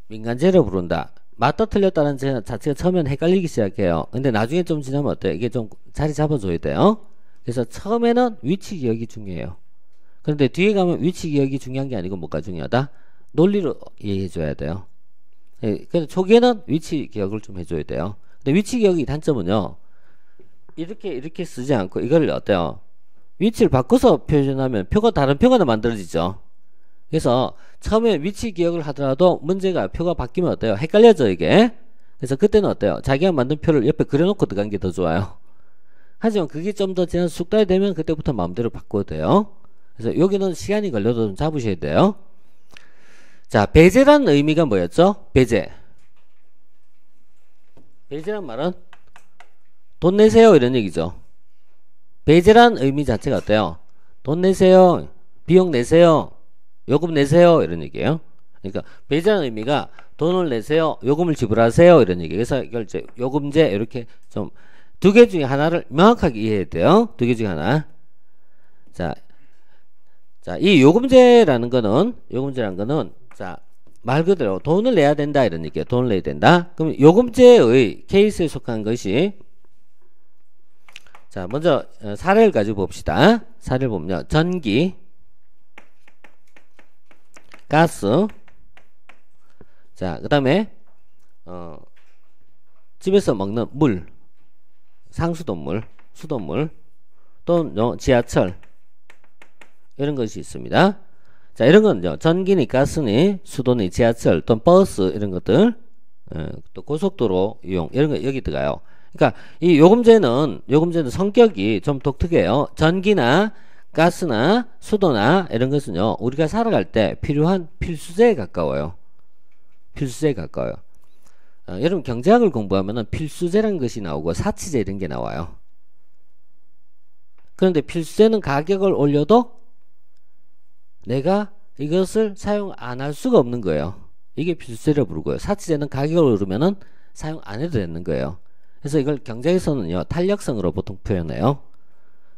민간제로 부른다. 맞다 틀렸다는 자체가 처음에는 헷갈리기 시작해요. 근데 나중에 좀 지나면 어때요? 이게 좀 자리 잡아줘야 돼요. 그래서 처음에는 위치 기억이 중요해요. 그런데 뒤에 가면 위치 기억이 중요한 게 아니고 뭐가 중요하다? 논리로 이해해줘야 돼요. 그래서 초기에는 위치 기억을 좀 해줘야 돼요. 근데 위치 기억의 단점은요, 이렇게 쓰지 않고 이걸 어때요? 위치를 바꿔서 표현하면 표가 다른 표가 만들어지죠. 그래서 처음에 위치 기억을 하더라도 문제가 표가 바뀌면 어때요? 헷갈려져 이게. 그래서 그때는 어때요? 자기가 만든 표를 옆에 그려놓고 들어간 게 더 좋아요. 하지만 그게 좀 더 지나서 숙달이 되면 그때부터 마음대로 바꿔도 돼요. 그래서 여기는 시간이 걸려도 좀 잡으셔야 돼요. 자, 배제라는 의미가 뭐였죠? 배제. 배제란 말은 돈 내세요 이런 얘기죠. 배제란 의미 자체가 어때요? 돈 내세요, 비용 내세요, 요금 내세요 이런 얘기예요. 그러니까 배제라는 의미가 돈을 내세요, 요금을 지불하세요 이런 얘기. 그래서 이걸 이제 요금제 이렇게 좀 두 개 중에 하나를 명확하게 이해해야 돼요. 두 개 중에 하나. 자, 이 요금제라는 거는 자, 말 그대로 돈을 내야 된다 이런 얘기예요. 돈을 내야 된다. 그럼 요금제의 케이스에 속한 것이, 자, 먼저 사례를 가지고 봅시다. 사례를 보면 전기, 가스, 자, 그 다음에 집에서 먹는 물, 상수도물, 수도물, 또는 지하철 이런 것이 있습니다. 자, 이런 건요, 전기니 가스니 수도니 지하철 또는 버스 이런 것들, 또 고속도로 이용 이런 거 여기 들어가요. 그러니까 이 요금제는 성격이 좀 독특해요. 전기나 가스나 수도나 이런 것은요, 우리가 살아갈 때 필요한 필수제에 가까워요. 필수제에 가까워요. 여러분 경제학을 공부하면은 필수제라는 것이 나오고 사치제 이런 게 나와요. 그런데 필수제는 가격을 올려도 내가 이것을 사용 안 할 수가 없는 거예요. 이게 필수제라고 부르고요. 사치제는 가격을 오르면은 사용 안 해도 되는 거예요. 그래서 이걸 경제에서는요, 탄력성으로 보통 표현해요.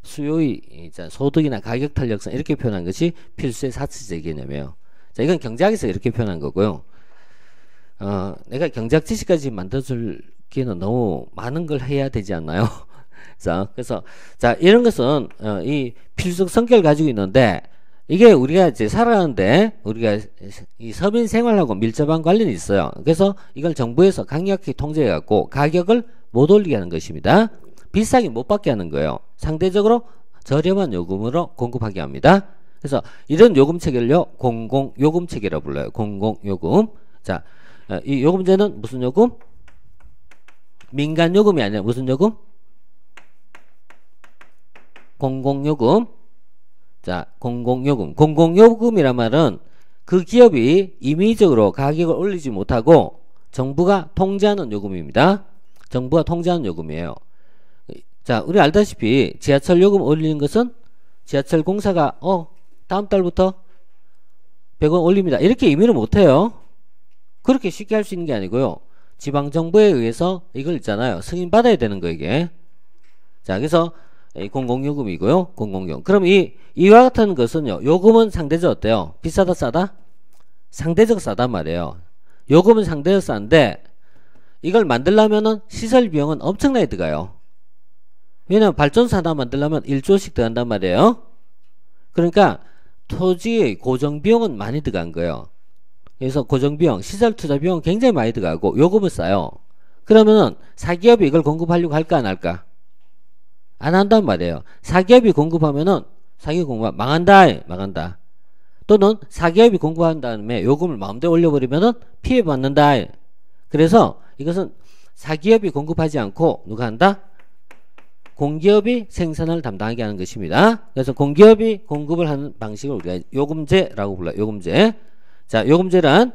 수요의 소득이나 가격 탄력성 이렇게 표현한 것이 필수의 사치제 개념이에요. 자, 이건 경제학에서 이렇게 표현한 거고요. 내가 경제학 지식까지 만들어줄기에는 너무 많은 걸 해야 되지 않나요? 자, 그래서 자, 이런 것은 이 필수적 성격을 가지고 있는데, 이게 우리가 이제 살아가는데 우리가 이 서민 생활하고 밀접한 관련이 있어요. 그래서 이걸 정부에서 강력히 통제해 갖고 가격을 못 올리게 하는 것입니다. 비싸게 못 받게 하는 거예요. 상대적으로 저렴한 요금으로 공급하게 합니다. 그래서 이런 요금 체계를요, 공공요금 체계라고 불러요. 공공요금. 자, 이 요금제는 무슨 요금? 민간요금이 아니라 무슨 요금? 공공요금. 자, 공공요금. 공공요금이란 말은 그 기업이 임의적으로 가격을 올리지 못하고 정부가 통제하는 요금입니다. 정부가 통제하는 요금이에요. 자, 우리 알다시피 지하철 요금 올리는 것은 지하철 공사가 다음 달부터 100원 올립니다, 이렇게 임의를 못해요. 그렇게 쉽게 할 수 있는 게 아니고요, 지방정부에 의해서 이걸 있잖아요, 승인받아야 되는 거 이게. 자, 그래서 공공요금이고요. 공공요금. 그럼 이와 같은 것은요, 요금은 상대적 어때요? 비싸다 싸다? 상대적 싸단 말이에요. 요금은 상대적 싼데 이걸 만들려면은 시설 비용은 엄청나게 들어가요. 왜냐면 발전소 하나 만들려면 1조씩 들어간단 말이에요. 그러니까 토지의 고정 비용은 많이 들어간 거예요. 그래서 고정비용, 시설 투자 비용 굉장히 많이 들어가고 요금을 싸요. 그러면은 사기업이 이걸 공급하려고 할까 안 할까? 안 한단 말이에요. 사기업이 공급하면은 사기업 공급 망한다. 또는 사기업이 공급한 다음에 요금을 마음대로 올려버리면은 피해 받는다. 그래서 이것은 사기업이 공급하지 않고 누가 한다? 공기업이 생산을 담당하게 하는 것입니다. 그래서 공기업이 공급을 하는 방식을 우리가 요금제라고 불러요. 요금제. 자, 요금제란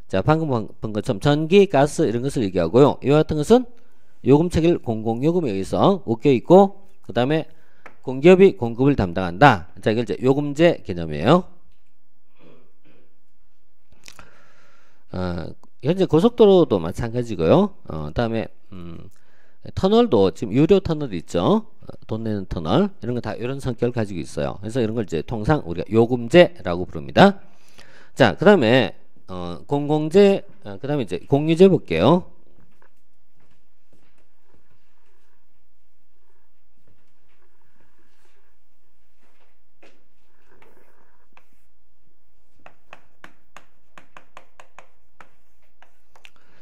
자 방금 본 것처럼 전기, 가스 이런 것을 얘기하고요. 이와 같은 것은 요금 체계를 공공요금에 의해서 묶여 있고 그 다음에 공기업이 공급을 담당한다. 자, 이걸 이제 요금제 개념이에요. 현재 고속도로도 마찬가지고요. 다음에 터널도 지금 유료 터널 있죠. 돈 내는 터널 이런 거 다 이런 성격을 가지고 있어요. 그래서 이런 걸 이제 통상 우리가 요금제라고 부릅니다. 자, 그 다음에 공공재, 그 다음에 이제 공유제 볼게요.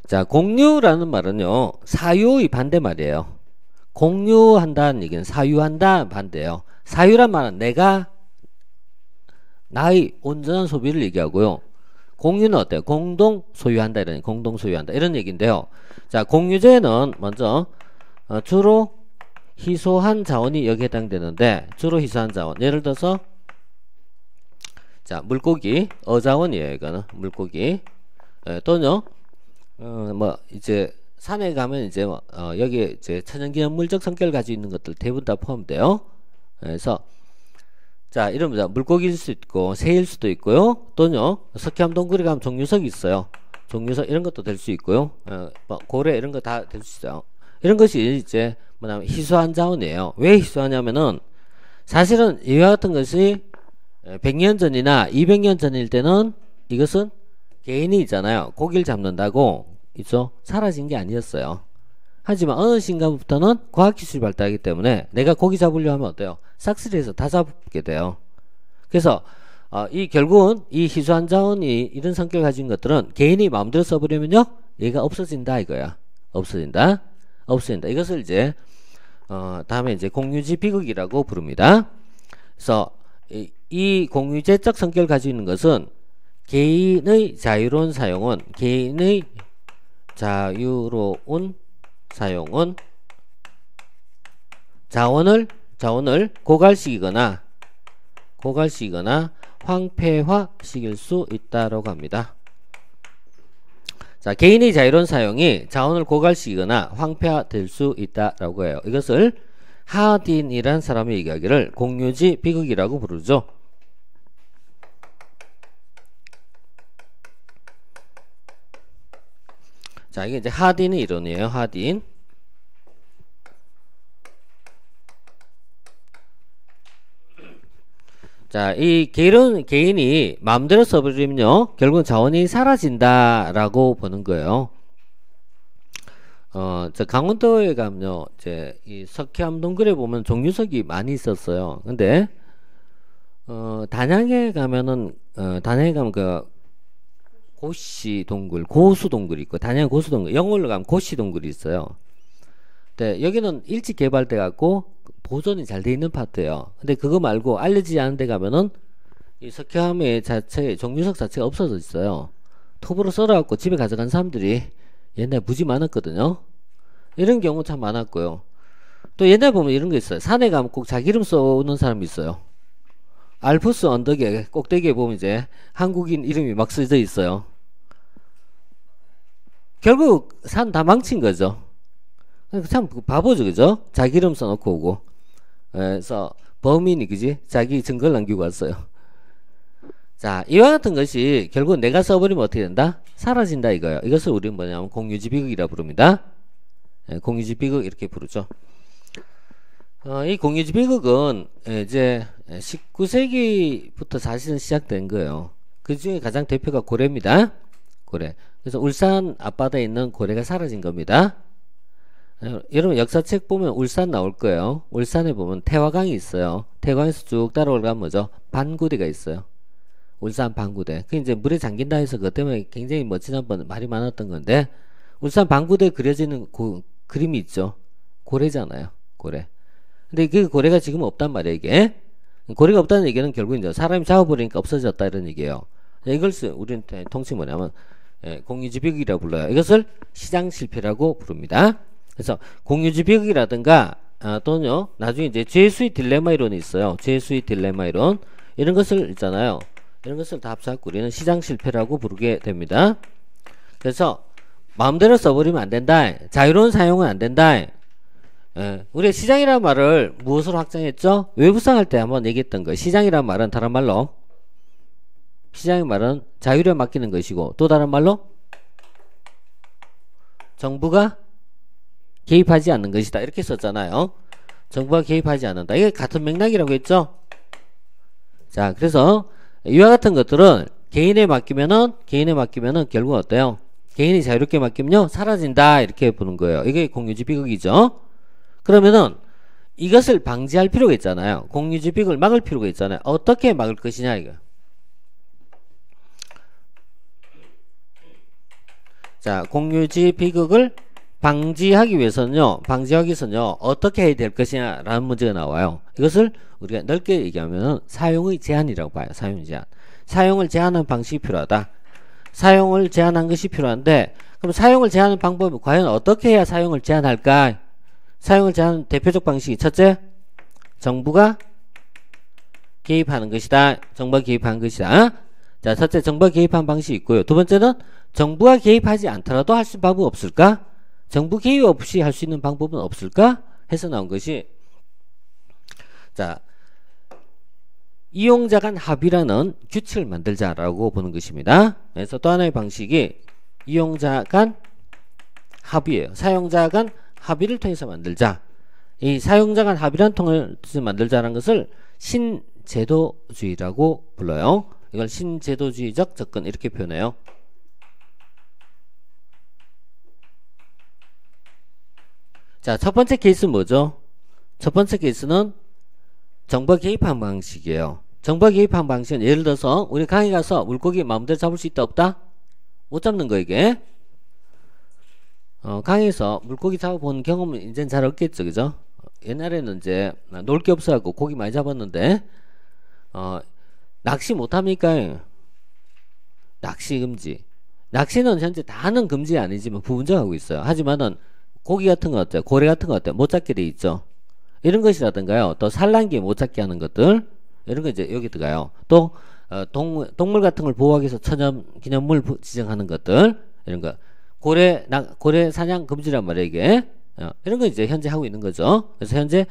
자, 공유라는 말은요, 사유의 반대말이에요. 공유한다는 얘기는 사유한다 반대예요. 사유란 말은 내가 나의 온전한 소비를 얘기하고요. 공유는 어때요? 공동 소유한다 이런 얘기인데요. 자, 공유제는 먼저 주로 희소한 자원이 여기에 해당되는데 주로 희소한 자원 예를 들어서 자, 물고기 어자원이에요. 이거는 물고기 또는요 뭐 이제 산에 가면 이제 여기에 이제 천연기념물적 성격을 가지고 있는 것들 대부분 다 포함돼요. 그래서 자, 이러면 물고기일 수 있고 새일 수도 있고요. 또는요 석회암 동굴에 가면 종류석이 있어요. 종류석 이런 것도 될 수 있고요. 뭐 고래 이런 거 다 될 수 있어요. 이런 것이 이제 뭐냐면 희소한 자원이에요. 왜 희소하냐면은 사실은 이와 같은 것이 100년 전이나 200년 전일 때는 이것은 개인이 있잖아요. 고기를 잡는다고 있죠. 사라진 게 아니었어요. 하지만 어느 순간부터는 과학기술이 발달하기 때문에 내가 고기 잡으려 하면 어때요? 싹쓸이해서 다 잡게 돼요. 그래서 이 결국은 이 희소한 자원이 이런 성격을 가진 것들은 개인이 마음대로 써버리면요 얘가 없어진다 이거야. 없어진다. 이것을 이제 다음에 이제 공유지 비극이라고 부릅니다. 그래서 이 공유제적 성격을 가지고 있는 것은 개인의 자유로운 사용은 자원을 고갈시키거나 황폐화시킬 수 있다라고 합니다. 자, 개인의 자유로운 사용이 자원을 고갈시키거나 황폐화될 수 있다라고 해요. 이것을 하딘이란 사람의 얘기하기를 공유지 비극이라고 부르죠. 자, 이게 이제 하딘의 이론이에요. 하딘. 자, 이 개인이 마음대로 써버리면요 결국은 자원이 사라진다라고 보는 거예요. 저 강원도에 가면요 이제 이 석회암 동굴에 보면 종류석이 많이 있었어요. 근데 단양에 가면은 그 고시 동굴, 고수 동굴이 있고 단양 고수 동굴, 영월로 가면 고시 동굴이 있어요. 근데 여기는 일찍 개발돼 갖고 보존이 잘 돼 있는 파트예요. 근데 그거 말고 알려지지 않은 데 가면은 이 석회암의 종류석 자체가 없어져 있어요. 톱으로 썰어 갖고 집에 가져간 사람들이 옛날에 무지 많았거든요. 이런 경우 참 많았고요. 또 옛날에 보면 이런 거 있어요. 산에 가면 꼭 자기 이름 써오는 사람이 있어요. 알프스 언덕에 꼭대기에 보면 이제 한국인 이름이 막 써져 있어요. 결국 산 다 망친 거죠. 참 바보죠, 그죠? 자기 이름 써놓고 오고. 그래서 범인이 그지? 자기 증거를 남기고 왔어요. 자, 이와 같은 것이 결국 내가 써버리면 어떻게 된다? 사라진다 이거예요. 이것을 우리는 뭐냐면 공유지 비극이라 부릅니다. 공유지 비극 이렇게 부르죠. 이 공유지 비극은 이제 19세기부터 사실은 시작된 거예요. 그 중에 가장 대표가 고래입니다. 고래. 그래서 울산 앞바다에 있는 고래가 사라진 겁니다. 여러분 역사책 보면 울산 나올 거예요. 울산에 보면 태화강이 있어요. 태화강에서 쭉 따라올라가면 뭐죠? 반구대가 있어요. 울산 방구대. 그 이제 물에 잠긴다 해서 그것 때문에 굉장히 뭐 지난번 말이 많았던 건데, 울산 방구대에 그려지는 그림이 있죠. 고래잖아요. 고래. 근데 그 고래가 지금 없단 말이에요, 이게. 고래가 없다는 얘기는 결국 이제 사람이 잡아버리니까 없어졌다 이런 얘기예요. 이걸 우리는 통칭 뭐냐면 공유지 비극이라고 불러요. 이것을 시장 실패라고 부릅니다. 그래서 공유지 비극이라든가 또는요 나중에 이제 죄수의 딜레마 이론이 있어요. 죄수의 딜레마 이론 이런 것을 있잖아요. 이런 것을 다 합쳐갖고 우리는 시장 실패라고 부르게 됩니다. 그래서 마음대로 써버리면 안 된다. 자유로운 사용은 안 된다. 우리가 시장이라는 말을 무엇으로 확장했죠? 외부상할 때 한번 얘기했던 거예요. 시장이라는 말은 다른 말로 시장의 말은 자율에 맡기는 것이고 또 다른 말로 정부가 개입하지 않는 것이다. 이렇게 썼잖아요. 정부가 개입하지 않는다. 이게 같은 맥락이라고 했죠. 자, 그래서 이와 같은 것들은 개인에 맡기면은 결국 어때요? 개인이 자유롭게 맡기면요 사라진다 이렇게 보는 거예요. 이게 공유지 비극이죠. 그러면은 이것을 방지할 필요가 있잖아요. 공유지 비극을 막을 필요가 있잖아요. 어떻게 막을 것이냐 이거. 자, 공유지 비극을 방지하기 위해서는요 어떻게 해야 될 것이냐 라는 문제가 나와요. 이것을 우리가 넓게 얘기하면 사용의 제한이라고 봐요. 사용 제한. 사용을 제한하는 방식이 필요하다. 사용을 제한한 것이 필요한데 그럼 사용을 제한하는 방법이 과연 어떻게 해야 사용을 제한할까? 사용을 제한하는 대표적 방식이 첫째 정부가 개입하는 것이다. 정부가 개입하는 것이다. 자, 첫째 정부가 개입하는 방식이 있고요. 두 번째는 정부가 개입하지 않더라도 할 수 있는 방법이 없을까? 정부 개입 없이 할 수 있는 방법은 없을까? 해서 나온 것이 자 이용자 간 합의라는 규칙을 만들자라고 보는 것입니다. 그래서 또 하나의 방식이 이용자 간 합의예요. 사용자 간 합의를 통해서 만들자. 이 사용자 간 합의를 통해서 만들자라는 것을 신제도주의라고 불러요. 이걸 신제도주의적 접근 이렇게 표현해요. 자, 첫 번째 케이스는 뭐죠? 첫 번째 케이스는 정부가 개입한 방식이에요. 정부가 개입한 방식은 예를 들어서 우리 강에 가서 물고기 마음대로 잡을 수 있다 없다? 못 잡는 거 이게. 강에서 물고기 잡아본 경험은 이제는 잘 없겠죠, 그죠? 옛날에는 이제 놀 게 없어갖고 고기 많이 잡았는데 낚시 못합니까? 낚시 금지. 낚시는 현재 다는 금지 아니지만 부분적하고 있어요. 하지만은 고기 같은 거 어때요? 고래 같은 거 어때요? 못 잡게 돼 있죠. 이런 것이라든가요. 또 산란기에 못 잡게 하는 것들 이런 거 이제 여기 들어가요. 또 동물 같은 걸 보호하기 위해서 천연기념물 지정하는 것들 이런 거 고래 사냥 금지란 말이에요 이게. 이런 거 이제 현재 하고 있는 거죠. 그래서 현재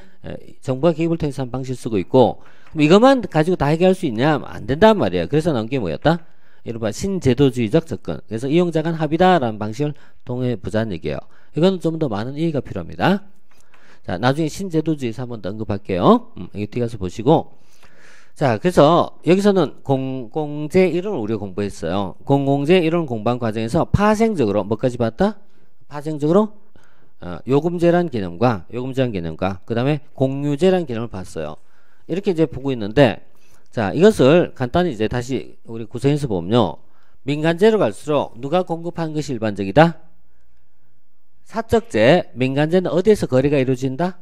정부가 개입을 통해서 한 방식을 쓰고 있고 그럼 이것만 가지고 다 해결할 수 있냐? 안 된단 말이에요. 그래서 나온 게 뭐였다? 이른바 신제도주의적 접근. 그래서 이용자 간 합의다라는 방식을 통해 보자는 얘기예요. 이건 좀 더 많은 이해가 필요합니다. 자, 나중에 신제도주의에서 한번 더 언급할게요. 여기 뒤에 가서 보시고. 자, 그래서 여기서는 공공재 이론을 우리가 공부했어요. 공공재 이론 공부한 과정에서 파생적으로 뭐까지 봤다? 파생적으로 요금제란 개념과 그 다음에 공유제란 개념을 봤어요. 이렇게 이제 보고 있는데 자, 이것을 간단히 이제 다시 우리 구성해서 보면요. 민간제로 갈수록 누가 공급하는 것이 일반적이다? 사적제, 민간제는 어디에서 거래가 이루어진다?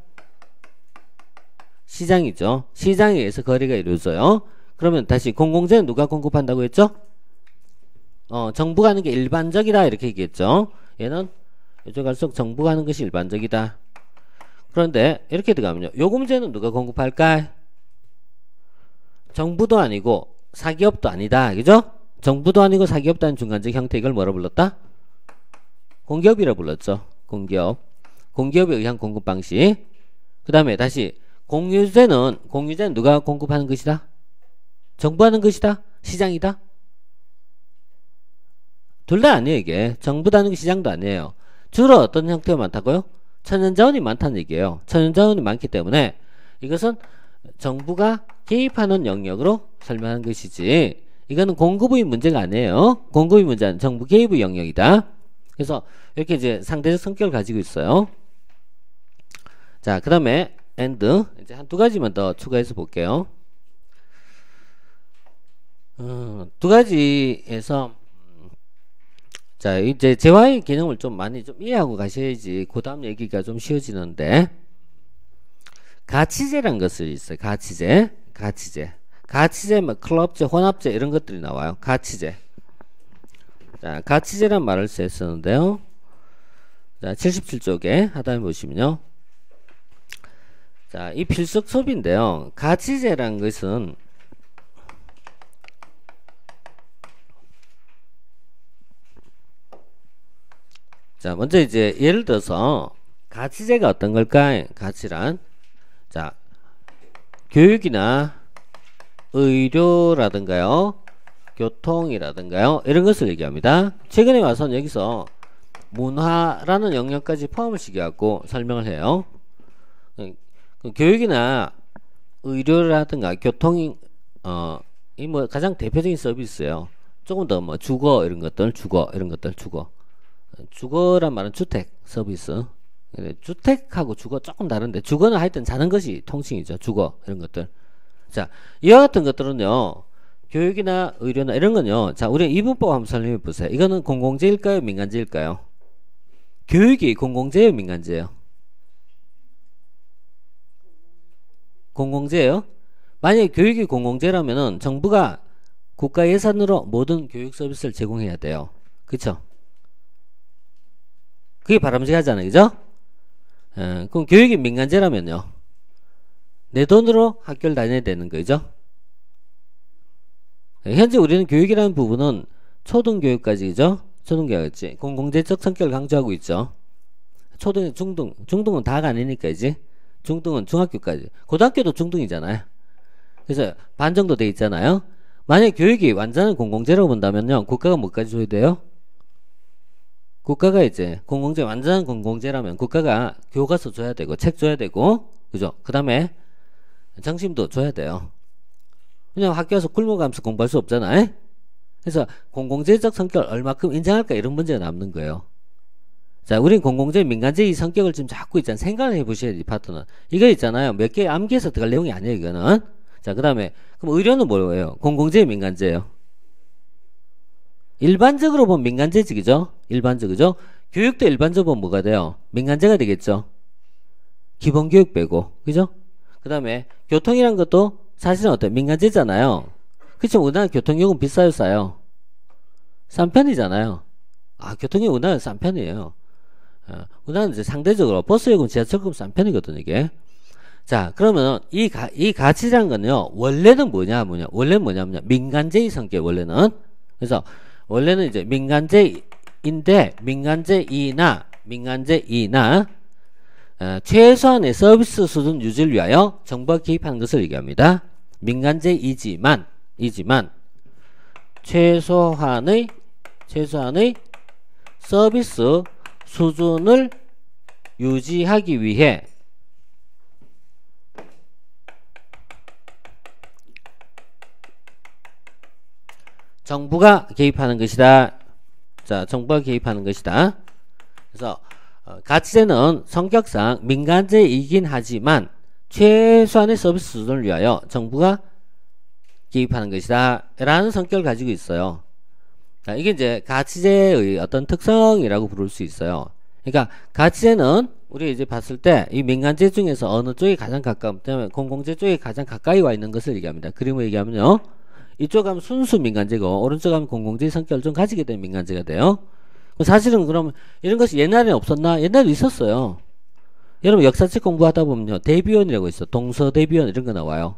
시장이죠. 시장에 의해서 거래가 이루어져요. 그러면 다시 공공재는 누가 공급한다고 했죠? 정부가 하는 게 일반적이다 이렇게 얘기했죠. 얘는 이쪽 갈수록 정부가 하는 것이 일반적이다. 그런데 이렇게 들어가면요. 요금제는 누가 공급할까? 정부도 아니고 사기업도 아니다. 그죠? 정부도 아니고 사기업도 아닌 중간적 형태 이걸 뭐라 불렀다? 공기업이라 불렀죠. 공기업에 의한 공급 방식. 그 다음에 다시 공유제는 누가 공급하는 것이다? 정부 하는 것이다? 시장이다? 둘 다 아니에요 이게. 정부도 하는 게 시장도 아니에요. 주로 어떤 형태가 많다고요? 천연자원이 많다는 얘기예요. 천연자원이 많기 때문에 이것은 정부가 개입하는 영역으로 설명하는 것이지 이거는 공급의 문제가 아니에요. 공급의 문제는 정부 개입의 영역이다. 그래서 이렇게 이제 상대적 성격을 가지고 있어요. 자, 그 다음에 and 이제 한 두 가지만 더 추가해서 볼게요. 두 가지에서 자 이제 재화의 개념을 좀 많이 좀 이해하고 가셔야지 그 다음 얘기가 좀 쉬워지는데 가치제란 것이 있어요. 가치제 뭐 클럽제 혼합제 이런 것들이 나와요. 가치제. 자 가치제란 말을 썼는데요. 자 77쪽에 하단에 보시면요. 자 이 필석 소비인데요. 가치제란 것은 자 먼저 이제 예를 들어서 가치제가 어떤 걸까요? 가치란 자 교육이나 의료라든가요 교통이라든가요 이런 것을 얘기합니다. 최근에 와서는 여기서 문화라는 영역까지 포함을 시켜갖고 설명을 해요. 교육이나 의료라든가 교통이 이 뭐 가장 대표적인 서비스예요. 조금 더 뭐 주거 이런 것들 주거란 말은 주택 서비스. 주택하고 주거 조금 다른데 주거는 하여튼 자는 것이 통칭이죠. 주거 이런 것들. 자 이와 같은 것들은요 교육이나 의료나 이런 건요 자 우리 이분법 한번 설명해 보세요. 이거는 공공재일까요 민간재일까요? 교육이 공공재예요 민간재예요? 공공재예요? 만약에 교육이 공공재라면은 정부가 국가 예산으로 모든 교육 서비스를 제공해야 돼요. 그쵸? 그게 바람직하잖아요. 그죠? 그럼 교육이 민간재라면요 내 돈으로 학교를 다녀야 되는 거죠. 현재 우리는 교육이라는 부분은 초등교육까지죠. 초등교육까지 공공재적 성격을 강조하고 있죠. 초등, 중등은 다가 아니니까 이제 중등은 중학교까지. 고등학교도 중등이잖아요. 그래서 반 정도 돼 있잖아요. 만약에 교육이 완전한 공공재라고 본다면요 국가가 뭐까지 줘야 돼요? 국가가 이제 공공재 완전한 공공재라면 국가가 교과서 줘야 되고 책 줘야 되고 그죠? 그 다음에 정심도 줘야 돼요. 그냥 학교 와서 굶어가면서 공부할 수 없잖아요. 그래서 공공재적 성격을 얼마큼 인정할까 이런 문제가 남는 거예요. 자 우린 공공재 민간재 이 성격을 좀 잡고 있잖아요. 생각을 해보셔야지 파트너. 이거 있잖아요. 몇 개 암기해서 들어갈 내용이 아니에요 이거는. 자 그 다음에 그럼 의료는 뭐예요? 공공재 민간재예요? 일반적으로 보면 민간재직이죠. 일반적이죠. 교육도 일반적으로 보면 뭐가 돼요? 민간재가 되겠죠. 기본교육 빼고 그죠? 그 다음에 교통이란 것도 사실은 어때요? 민간재잖아요. 그쵸? 우리나라 교통요금 비싸요 싸요? 싼 편이잖아요. 아 교통요금 우리나라 싼 편이에요. 우리나라는 이제 상대적으로 버스요금 지하철요금 싼 편이거든요 이게. 자 그러면 이 가치라는 건요 원래는 원래는 뭐냐면 민간재의 성격 원래는. 그래서 원래는 이제 민간재인데 민간재이나 최소한의 서비스 수준 유지를 위하여 정부가 개입하는 것을 얘기합니다. 민간재이지만 최소한의 서비스 수준을 유지하기 위해 정부가 개입하는 것이다. 자, 정부가 개입하는 것이다. 그래서 가치제는 성격상 민간제이긴 하지만 최소한의 서비스 수준을 위하여 정부가 개입하는 것이다 라는 성격을 가지고 있어요. 자, 이게 이제 가치제의 어떤 특성이라고 부를 수 있어요. 그러니까 가치제는 우리 이제 봤을 때 이 민간제 중에서 어느 쪽이 가장 가까움 때문에 공공제 쪽이 가장 가까이 와 있는 것을 얘기합니다. 그림을 얘기하면요, 이쪽 하면 순수 민간제고 오른쪽 하면 공공제의 성격을 좀 가지게 된 민간제가 돼요. 사실은 그럼 이런 것이 옛날에 없었나? 옛날에 있었어요. 여러분 역사책 공부하다 보면요, 대비원이라고 있어. 동서대비원 이런 거 나와요.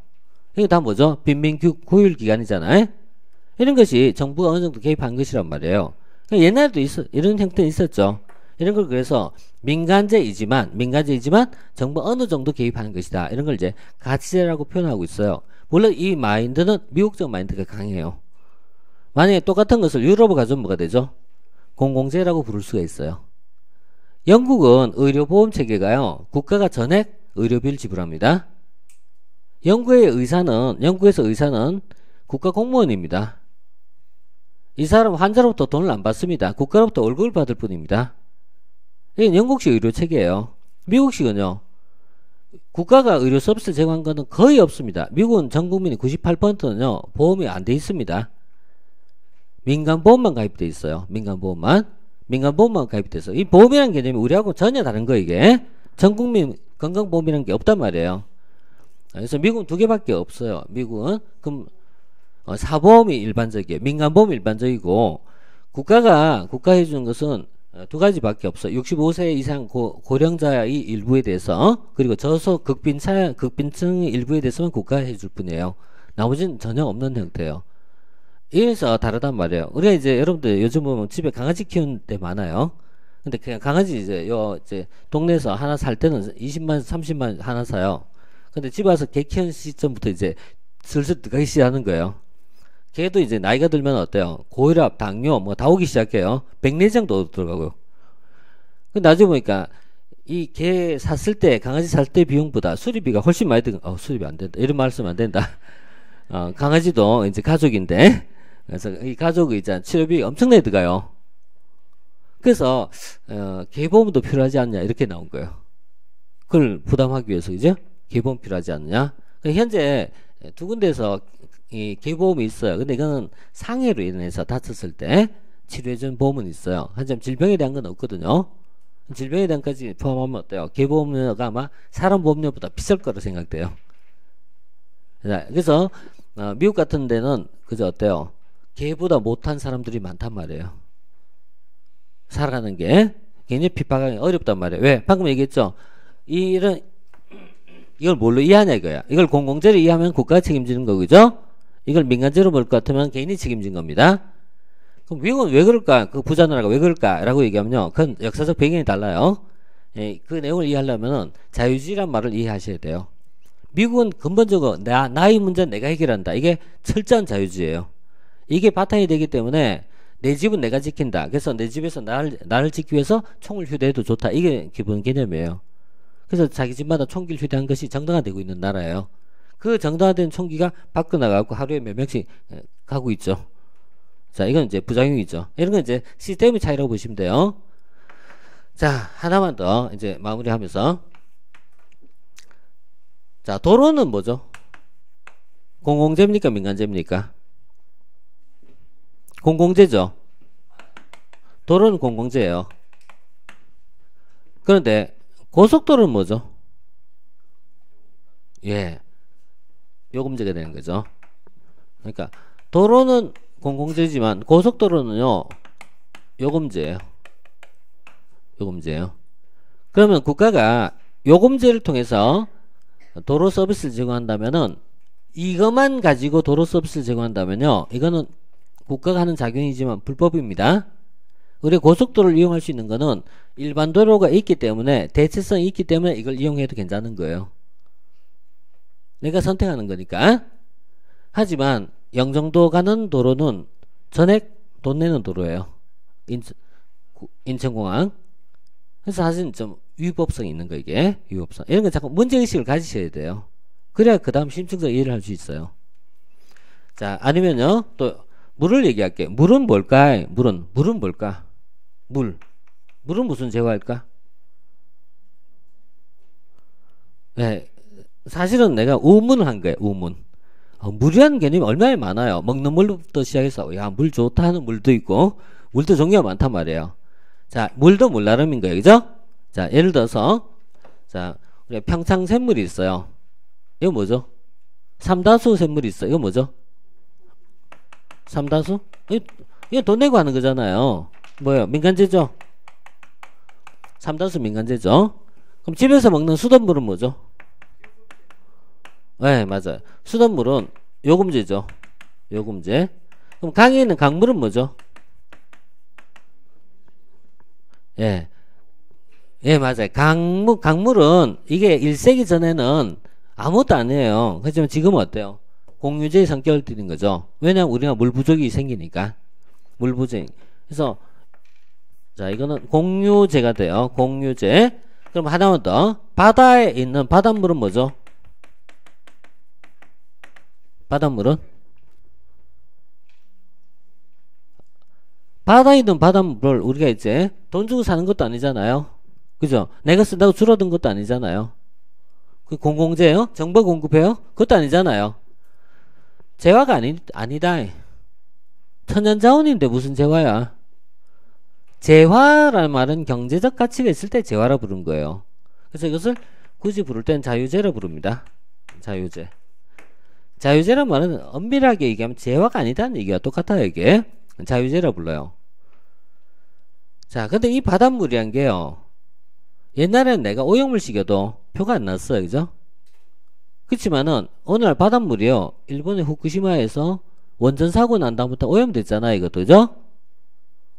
이게 다 뭐죠? 빈민구율기관이잖아요. 이런 것이 정부가 어느 정도 개입한 것이란 말이에요. 옛날에도 이런 형태는 있었죠. 이런 걸 그래서 민간제이지만 정부 어느 정도 개입하는 것이다. 이런 걸 이제 가치제라고 표현하고 있어요. 물론 이 마인드는 미국적 마인드가 강해요. 만약에 똑같은 것을 유럽으로 가져오면 뭐가 되죠? 공공재라고 부를 수가 있어요. 영국은 의료보험 체계가요, 국가가 전액 의료비를 지불합니다. 영국에서 의사는 국가 공무원입니다. 이 사람 환자로부터 돈을 안 받습니다. 국가로부터 월급을 받을 뿐입니다. 이건 영국식 의료 체계예요. 미국식은요, 국가가 의료 서비스 제공한 거는 거의 없습니다. 미국은 전 국민이 98%는요 보험이 안 돼 있습니다. 민간보험만 가입돼 있어요. 민간보험만 가입돼서 이 보험이라는 개념이 우리하고 전혀 다른 거 이게 전 국민 건강보험이라는 게 없단 말이에요. 그래서 미국은 두 개밖에 없어요. 미국은 그럼 사보험이 일반적이에요. 민간보험이 일반적이고 국가 해주는 것은 두 가지밖에 없어요. 65세 이상 고령자의 일부에 대해서 그리고 저소 극빈층의 일부에 대해서만 국가가 해줄 뿐이에요. 나머지는 전혀 없는 형태예요. 이래서 다르단 말이에요. 우리가 이제 여러분들 요즘 보면 집에 강아지 키우는 데 많아요. 근데 그냥 강아지 이제 동네에서 하나 살 때는 20만 30만 하나 사요. 근데 집에 와서 개 키우는 시점부터 이제 슬슬 들어가기 시작하는 거예요. 걔도 이제 나이가 들면 어때요? 고혈압, 당뇨 뭐 다 오기 시작해요. 백내장도 들어가고요. 나중에 보니까 이 개 샀을 때 강아지 살 때 비용보다 수리비가 훨씬 많이 수리비 안 된다. 이런 말씀 안 된다. 강아지도 이제 가족인데 그래서 이 가족 이제 치료비 엄청나게 들어가요. 그래서 개보험도 필요하지 않냐 이렇게 나온 거예요. 그걸 부담하기 위해서 그죠? 개보험 필요하지 않느냐? 현재 두 군데에서 이 개보험이 있어요. 근데 이거는 상해로 인해서 다쳤을 때 치료해준 보험은 있어요. 하지만 질병에 대한 건 없거든요. 질병에 대한 까지 포함하면 어때요? 개보험료가 아마 사람 보험료보다 비쌀 거로 생각돼요. 그래서 미국 같은 데는 그저 어때요? 개보다 못한 사람들이 많단 말이에요. 살아가는 게 굉장히 핍박하기 어렵단 말이에요. 왜? 방금 얘기했죠? 이걸 뭘로 이해하냐 이거야. 이걸 공공재로 이해하면 국가가 책임지는 거죠. 이걸 민간재로 볼 것 같으면 개인이 책임진 겁니다. 그럼 미국은 왜 그럴까? 그 부자 나라가 왜 그럴까? 라고 얘기하면요. 그건 역사적 배경이 달라요. 그 내용을 이해하려면 자유주의란 말을 이해하셔야 돼요. 미국은 근본적으로 나의 문제는 내가 해결한다. 이게 철저한 자유주의예요. 이게 바탕이 되기 때문에 내 집은 내가 지킨다. 그래서 내 집에서 나를 지키기 위해서 총을 휴대해도 좋다. 이게 기본 개념이에요. 그래서 자기 집마다 총기를 휴대한 것이 정당화되고 있는 나라예요. 그 정당화된 총기가 밖으로 나가고 하루에 몇 명씩 가고 있죠. 자, 이건 이제 부작용이죠. 이런 건 이제 시스템의 차이라고 보시면 돼요. 자, 하나만 더 이제 마무리하면서. 자, 도로는 뭐죠? 공공재입니까? 민간재입니까? 공공재죠. 도로는 공공재예요. 그런데 고속도로는 뭐죠? 예, 요금제가 되는 거죠. 그러니까 도로는 공공재지만 고속도로는요 요금제예요. 그러면 국가가 요금제를 통해서 도로 서비스를 제공한다면은 이것만 가지고 도로 서비스를 제공한다면요 이거는 국가가 하는 작용이지만 불법입니다. 우리 고속도로를 이용할 수 있는 거는 일반 도로가 있기 때문에 대체성이 있기 때문에 이걸 이용해도 괜찮은 거예요. 내가 선택하는 거니까. 하지만 영종도 가는 도로는 전액 돈 내는 도로예요. 인천공항. 그래서 사실 좀 위법성이 있는 거 이게. 위법성. 이런 거 자꾸 문제의식을 가지셔야 돼요. 그래야 그 다음 심층적 이해를 할 수 있어요. 자, 아니면요 또 물을 얘기할게요. 물은 뭘까? 물은 뭘까? 물은 무슨 제과일까? 네, 사실은 내가 우문을 한 거예요. 우문. 물이라는 개념이 얼마나 많아요. 먹는 물부터 시작해서 야, 물 좋다 하는 물도 있고 물도 종류가 많단 말이에요. 자, 물도 물 나름인 거예요. 그죠? 자, 예를 들어서 자, 우리 평창 샘물이 있어요. 이거 뭐죠? 삼다수 샘물이 있어요. 이거 뭐죠? 삼다수? 이거 돈 내고 하는 거잖아요. 뭐예요? 민간재죠? 삼다수 민간재죠? 그럼 집에서 먹는 수돗물은 뭐죠? 네, 맞아요. 수돗물은 요금제죠. 요금제. 그럼 강에 있는 강물은 뭐죠? 예. 예, 맞아요. 강물은 이게 1세기 전에는 아무것도 아니에요. 하지만 지금은 어때요? 공유제의 성격을 띠는 거죠. 왜냐하면 우리가 물 부족이 생기니까. 물 부족. 그래서 자, 이거는 공유제가 돼요. 공유제. 그럼 하나만 더. 바다에 있는 바닷물은 뭐죠? 바닷물은? 바다에 있는 바닷물을 우리가 이제 돈 주고 사는 것도 아니잖아요. 그죠? 내가 쓴다고 줄어든 것도 아니잖아요. 그 공공재예요? 정보 공급해요? 그것도 아니잖아요. 재화가 아니다. 천연자원인데 무슨 재화야? 재화라는 말은 경제적 가치가 있을 때 재화라 부른 거예요. 그래서 이것을 굳이 부를 땐 자유재라 부릅니다. 자유재. 자유재란 말은 엄밀하게 얘기하면 재화가 아니다는 얘기가 똑같아요. 이게 자유재라 불러요. 자, 근데 이 바닷물이란 게요, 옛날에는 내가 오염물 시켜도 표가 안 났어요. 그죠? 그렇지만은 어느 날 바닷물이요, 일본의 후쿠시마에서 원전 사고 난 다음부터 오염됐잖아요. 이것도. 그죠?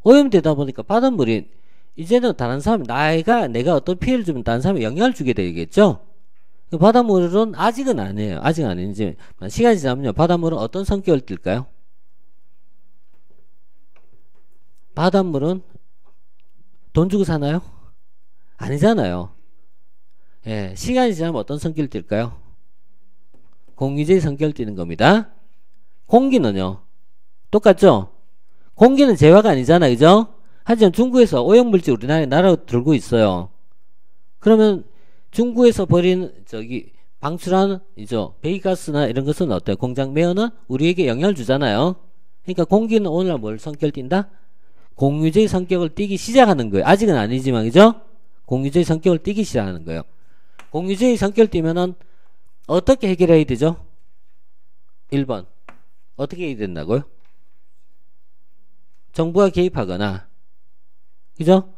오염되다 보니까 바닷물이 이제는 다른 사람, 내가 어떤 피해를 주면 다른 사람에 영향을 주게 되겠죠? 바닷물은 아직은 아니에요. 아직 아닌지 시간이 지나면요, 바닷물은 어떤 성격을 띨까요? 바닷물은 돈 주고 사나요? 아니잖아요. 예, 시간이 지나면 어떤 성격을 띨까요? 공유제의 성격을 띠는 겁니다. 공기는요, 똑같죠? 공기는 재화가 아니잖아요. 그죠? 하지만 중국에서 오염물질 우리나라에 들고 있어요. 그러면 중국에서 버린 방출한 배기가스나 이런 것은 어때요? 공장 매연은 우리에게 영향을 주잖아요. 그러니까 공기는 오늘날 뭘 성격을 띈다? 공유제의 성격을 띠기 시작하는 거예요. 아직은 아니지만, 그죠? 공유제의 성격을 띠기 시작하는 거예요. 공유제의 성격을 띠면은 어떻게 해결해야 되죠? 1번. 어떻게 해야 된다고요? 정부가 개입하거나, 그죠?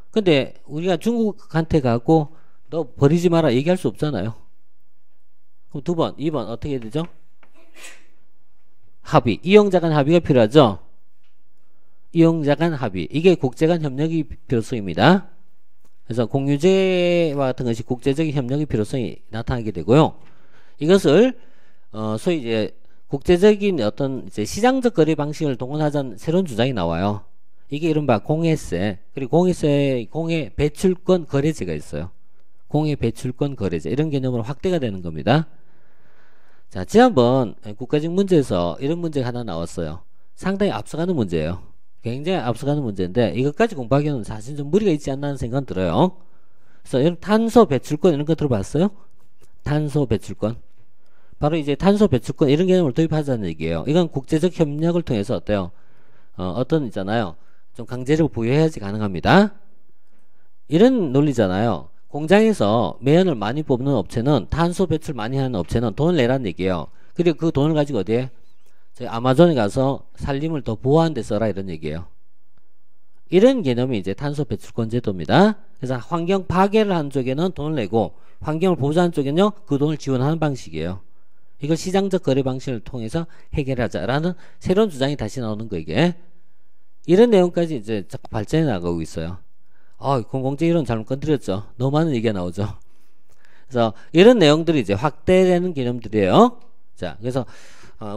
근데 우리가 중국한테 가고 너 버리지 마라 얘기할 수 없잖아요. 그럼 2번, 2번 어떻게 해야 되죠? 합의. 이용자 간 합의가 필요하죠? 이용자 간 합의. 이게 국제 간 협력이 필요성입니다. 그래서 공유제와 같은 것이 국제적인 협력의 필요성이 나타나게 되고요. 이것을 소위 이제 국제적인 어떤 이제 시장적 거래 방식을 동원하자는 새로운 주장이 나와요. 이게 이른바 공해세, 그리고 공해 배출권 거래제가 있어요. 공해 배출권 거래제, 이런 개념으로 확대가 되는 겁니다. 자, 지난번 국가적 문제에서 이런 문제가 하나 나왔어요. 상당히 앞서가는 문제예요. 굉장히 앞서가는 문제인데 이것까지 공부하기에는 사실 좀 무리가 있지 않나 하는 생각은 들어요. 그래서 이런 탄소 배출권 이런 거 들어봤어요? 탄소 배출권. 바로 이제 탄소 배출권 이런 개념을 도입하자는 얘기예요. 이건 국제적 협력을 통해서 어때요? 어떤 있잖아요. 좀 강제력을 부여해야지 가능합니다. 이런 논리잖아요. 공장에서 매연을 많이 뽑는 업체는, 탄소 배출 많이 하는 업체는 돈을 내라는 얘기예요. 그리고 그 돈을 가지고 어디에? 저희 아마존에 가서 산림을 더 보호하는 데 써라, 이런 얘기예요. 이런 개념이 이제 탄소 배출권 제도입니다. 그래서 환경 파괴를 하는 쪽에는 돈을 내고 환경을 보호하는 쪽에는요, 그 돈을 지원하는 방식이에요. 이걸 시장적 거래 방식을 통해서 해결하자라는 새로운 주장이 다시 나오는 거, 이게. 이런 내용까지 이제 자꾸 발전해 나가고 있어요. 공공재 이론 잘못 건드렸죠. 너무 많은 얘기가 나오죠. 그래서 이런 내용들이 이제 확대되는 개념들이에요. 자, 그래서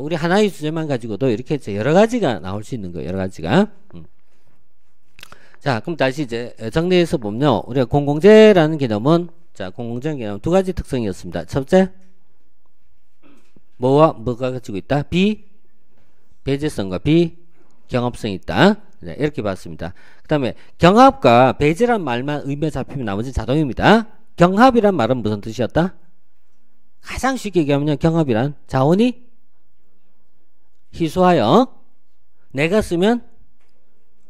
우리 하나의 주제만 가지고도 이렇게 이제 여러 가지가 나올 수 있는 거예요. 여러 가지가. 자, 그럼 다시 이제 정리해서 보면요, 우리가 공공재라는 개념은, 자, 공공재라는 개념은 두 가지 특성이었습니다. 첫째, 뭐가 가지고 있다? 배제성과 경합성이 있다. 네, 이렇게 봤습니다. 그 다음에 경합과 배제란 말만 의미가 잡히면 나머지는 자동입니다. 경합이란 말은 무슨 뜻이었다? 가장 쉽게 얘기하면 경합이란 자원이 희소하여 내가 쓰면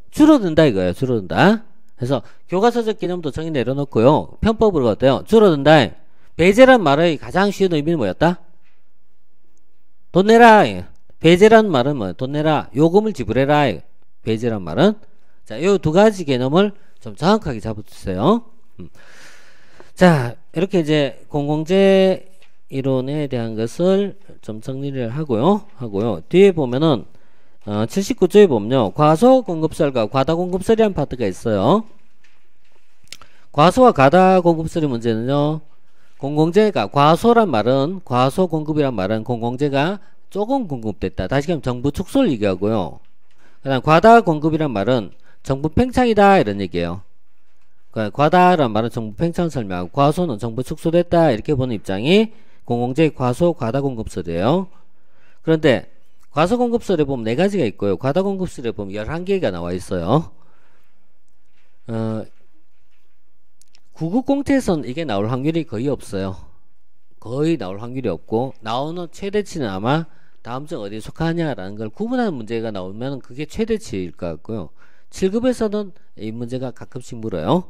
줄어든다 이거예요. 줄어든다. 그래서 교과서적 개념도 정의 내려놓고요, 편법으로 어때요? 줄어든다. 배제란 말의 가장 쉬운 의미는 뭐였다? 돈 내라. 배제란 말은 뭐? 돈 내라. 요금을 지불해라. 배제란 말은. 자, 요 두 가지 개념을 좀 정확하게 잡아주세요. 자, 이렇게 이제 공공재 이론에 대한 것을 좀 정리를 하고요. 뒤에 보면은 79조에 보면요, 과소공급설과 과다공급설이라는 파트가 있어요. 과소와 과다공급설의 문제는요, 공공재가, 과소란 말은, 과소공급이란 말은 공공재가 조금 공급됐다. 다시 말하면 정부 축소를 얘기하고요. 그 다음 과다공급이란 말은 정부 팽창이다, 이런 얘기예요. 그러니까 과다란 말은 정부 팽창을 설명하고, 과소는 정부 축소됐다, 이렇게 보는 입장이 공공재의 과소 과다공급설이에요. 그런데 과소공급설에 보면 4가지가 있고요, 과다공급설에 보면 11개가 나와 있어요. 구급공채에서는 이게 나올 확률이 거의 없어요. 거의 나올 확률이 없고, 나오는 최대치는 아마 다음 중 어디에 속하냐라는 걸 구분하는 문제가 나오면 그게 최대치일 것 같고요. 7급에서는 이 문제가 가끔씩 물어요.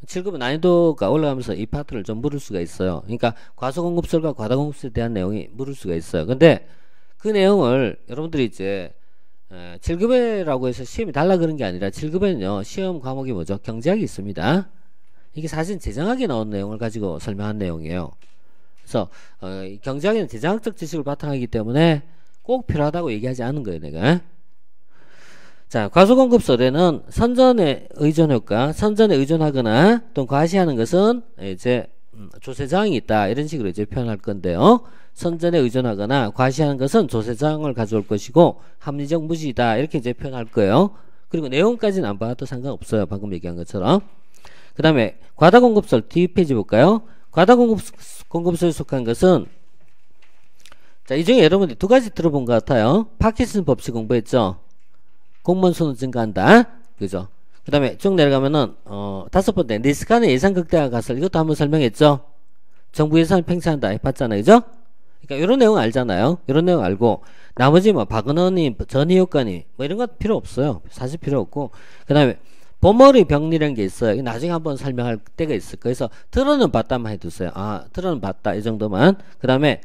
7급은 난이도가 올라가면서 이 파트를 좀 물을 수가 있어요. 그러니까 과소공급설과 과다공급설에 대한 내용이 물을 수가 있어요. 근데 그 내용을 여러분들이 이제 7급이라고 해서 시험이 달라 그런 게 아니라 7급에는요 시험 과목이 뭐죠? 경제학이 있습니다. 이게 사실 재정학에 나온 내용을 가지고 설명한 내용이에요. 그래서 경제학에는 재정학적 지식을 바탕하기 때문에 꼭 필요하다고 얘기하지 않은 거예요, 내가. 자, 과소공급설에는 선전에 의존효과, 선전에 의존하거나 또는 과시하는 것은 이제 조세저항이 있다 이런 식으로 이제 표현할 건데요. 선전에 의존하거나 과시하는 것은 조세저항을 가져올 것이고 합리적 무지다 이렇게 이제 표현할 거예요. 그리고 내용까지는 안 봐도 상관없어요. 방금 얘기한 것처럼. 그 다음에 과다공급설 뒷페이지 볼까요? 과다공급설에 속한 것은 자, 이 중에 여러분들이 두 가지 들어본 것 같아요. 파킨슨 법칙 공부했죠? 공무원 수는 증가한다. 그죠? 그 다음에 쭉 내려가면은, 다섯 번째, 리스크하는 예산 극대화 가설. 이것도 한번 설명했죠? 정부 예산을 팽창한다. 봤잖아요. 그죠? 그러니까 이런 내용 알잖아요. 이런 내용 알고, 나머지 뭐, 박은호님, 전희효과님, 뭐 이런 건 필요 없어요. 사실 필요 없고. 그 다음에, 보머리 병리라는 게 있어요. 나중에 한번 설명할 때가 있을 거예요. 그래서, 들어는 봤다만 해두세요. 아, 들어는 봤다. 이 정도만. 그 다음에,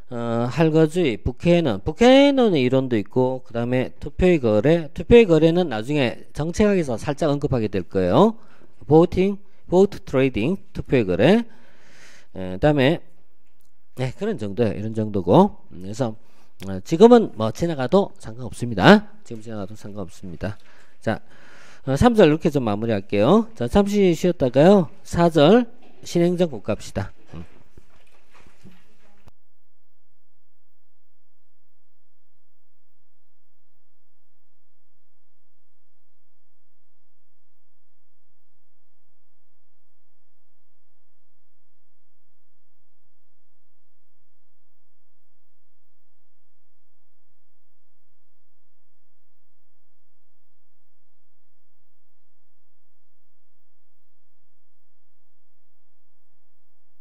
할거주의, 북해논의 이론도 있고, 그 다음에 투표의 거래는 나중에 정책학에서 살짝 언급하게 될 거예요. 보트 트레이딩, 투표의 거래. 그 다음에, 네, 그런 정도예요. 이런 정도고. 그래서, 지금은 뭐 지나가도 상관없습니다. 지금 지나가도 상관없습니다. 자, 3절 이렇게 좀 마무리할게요. 자, 잠시 쉬었다가요. 4절 신행정 꼭 갑시다.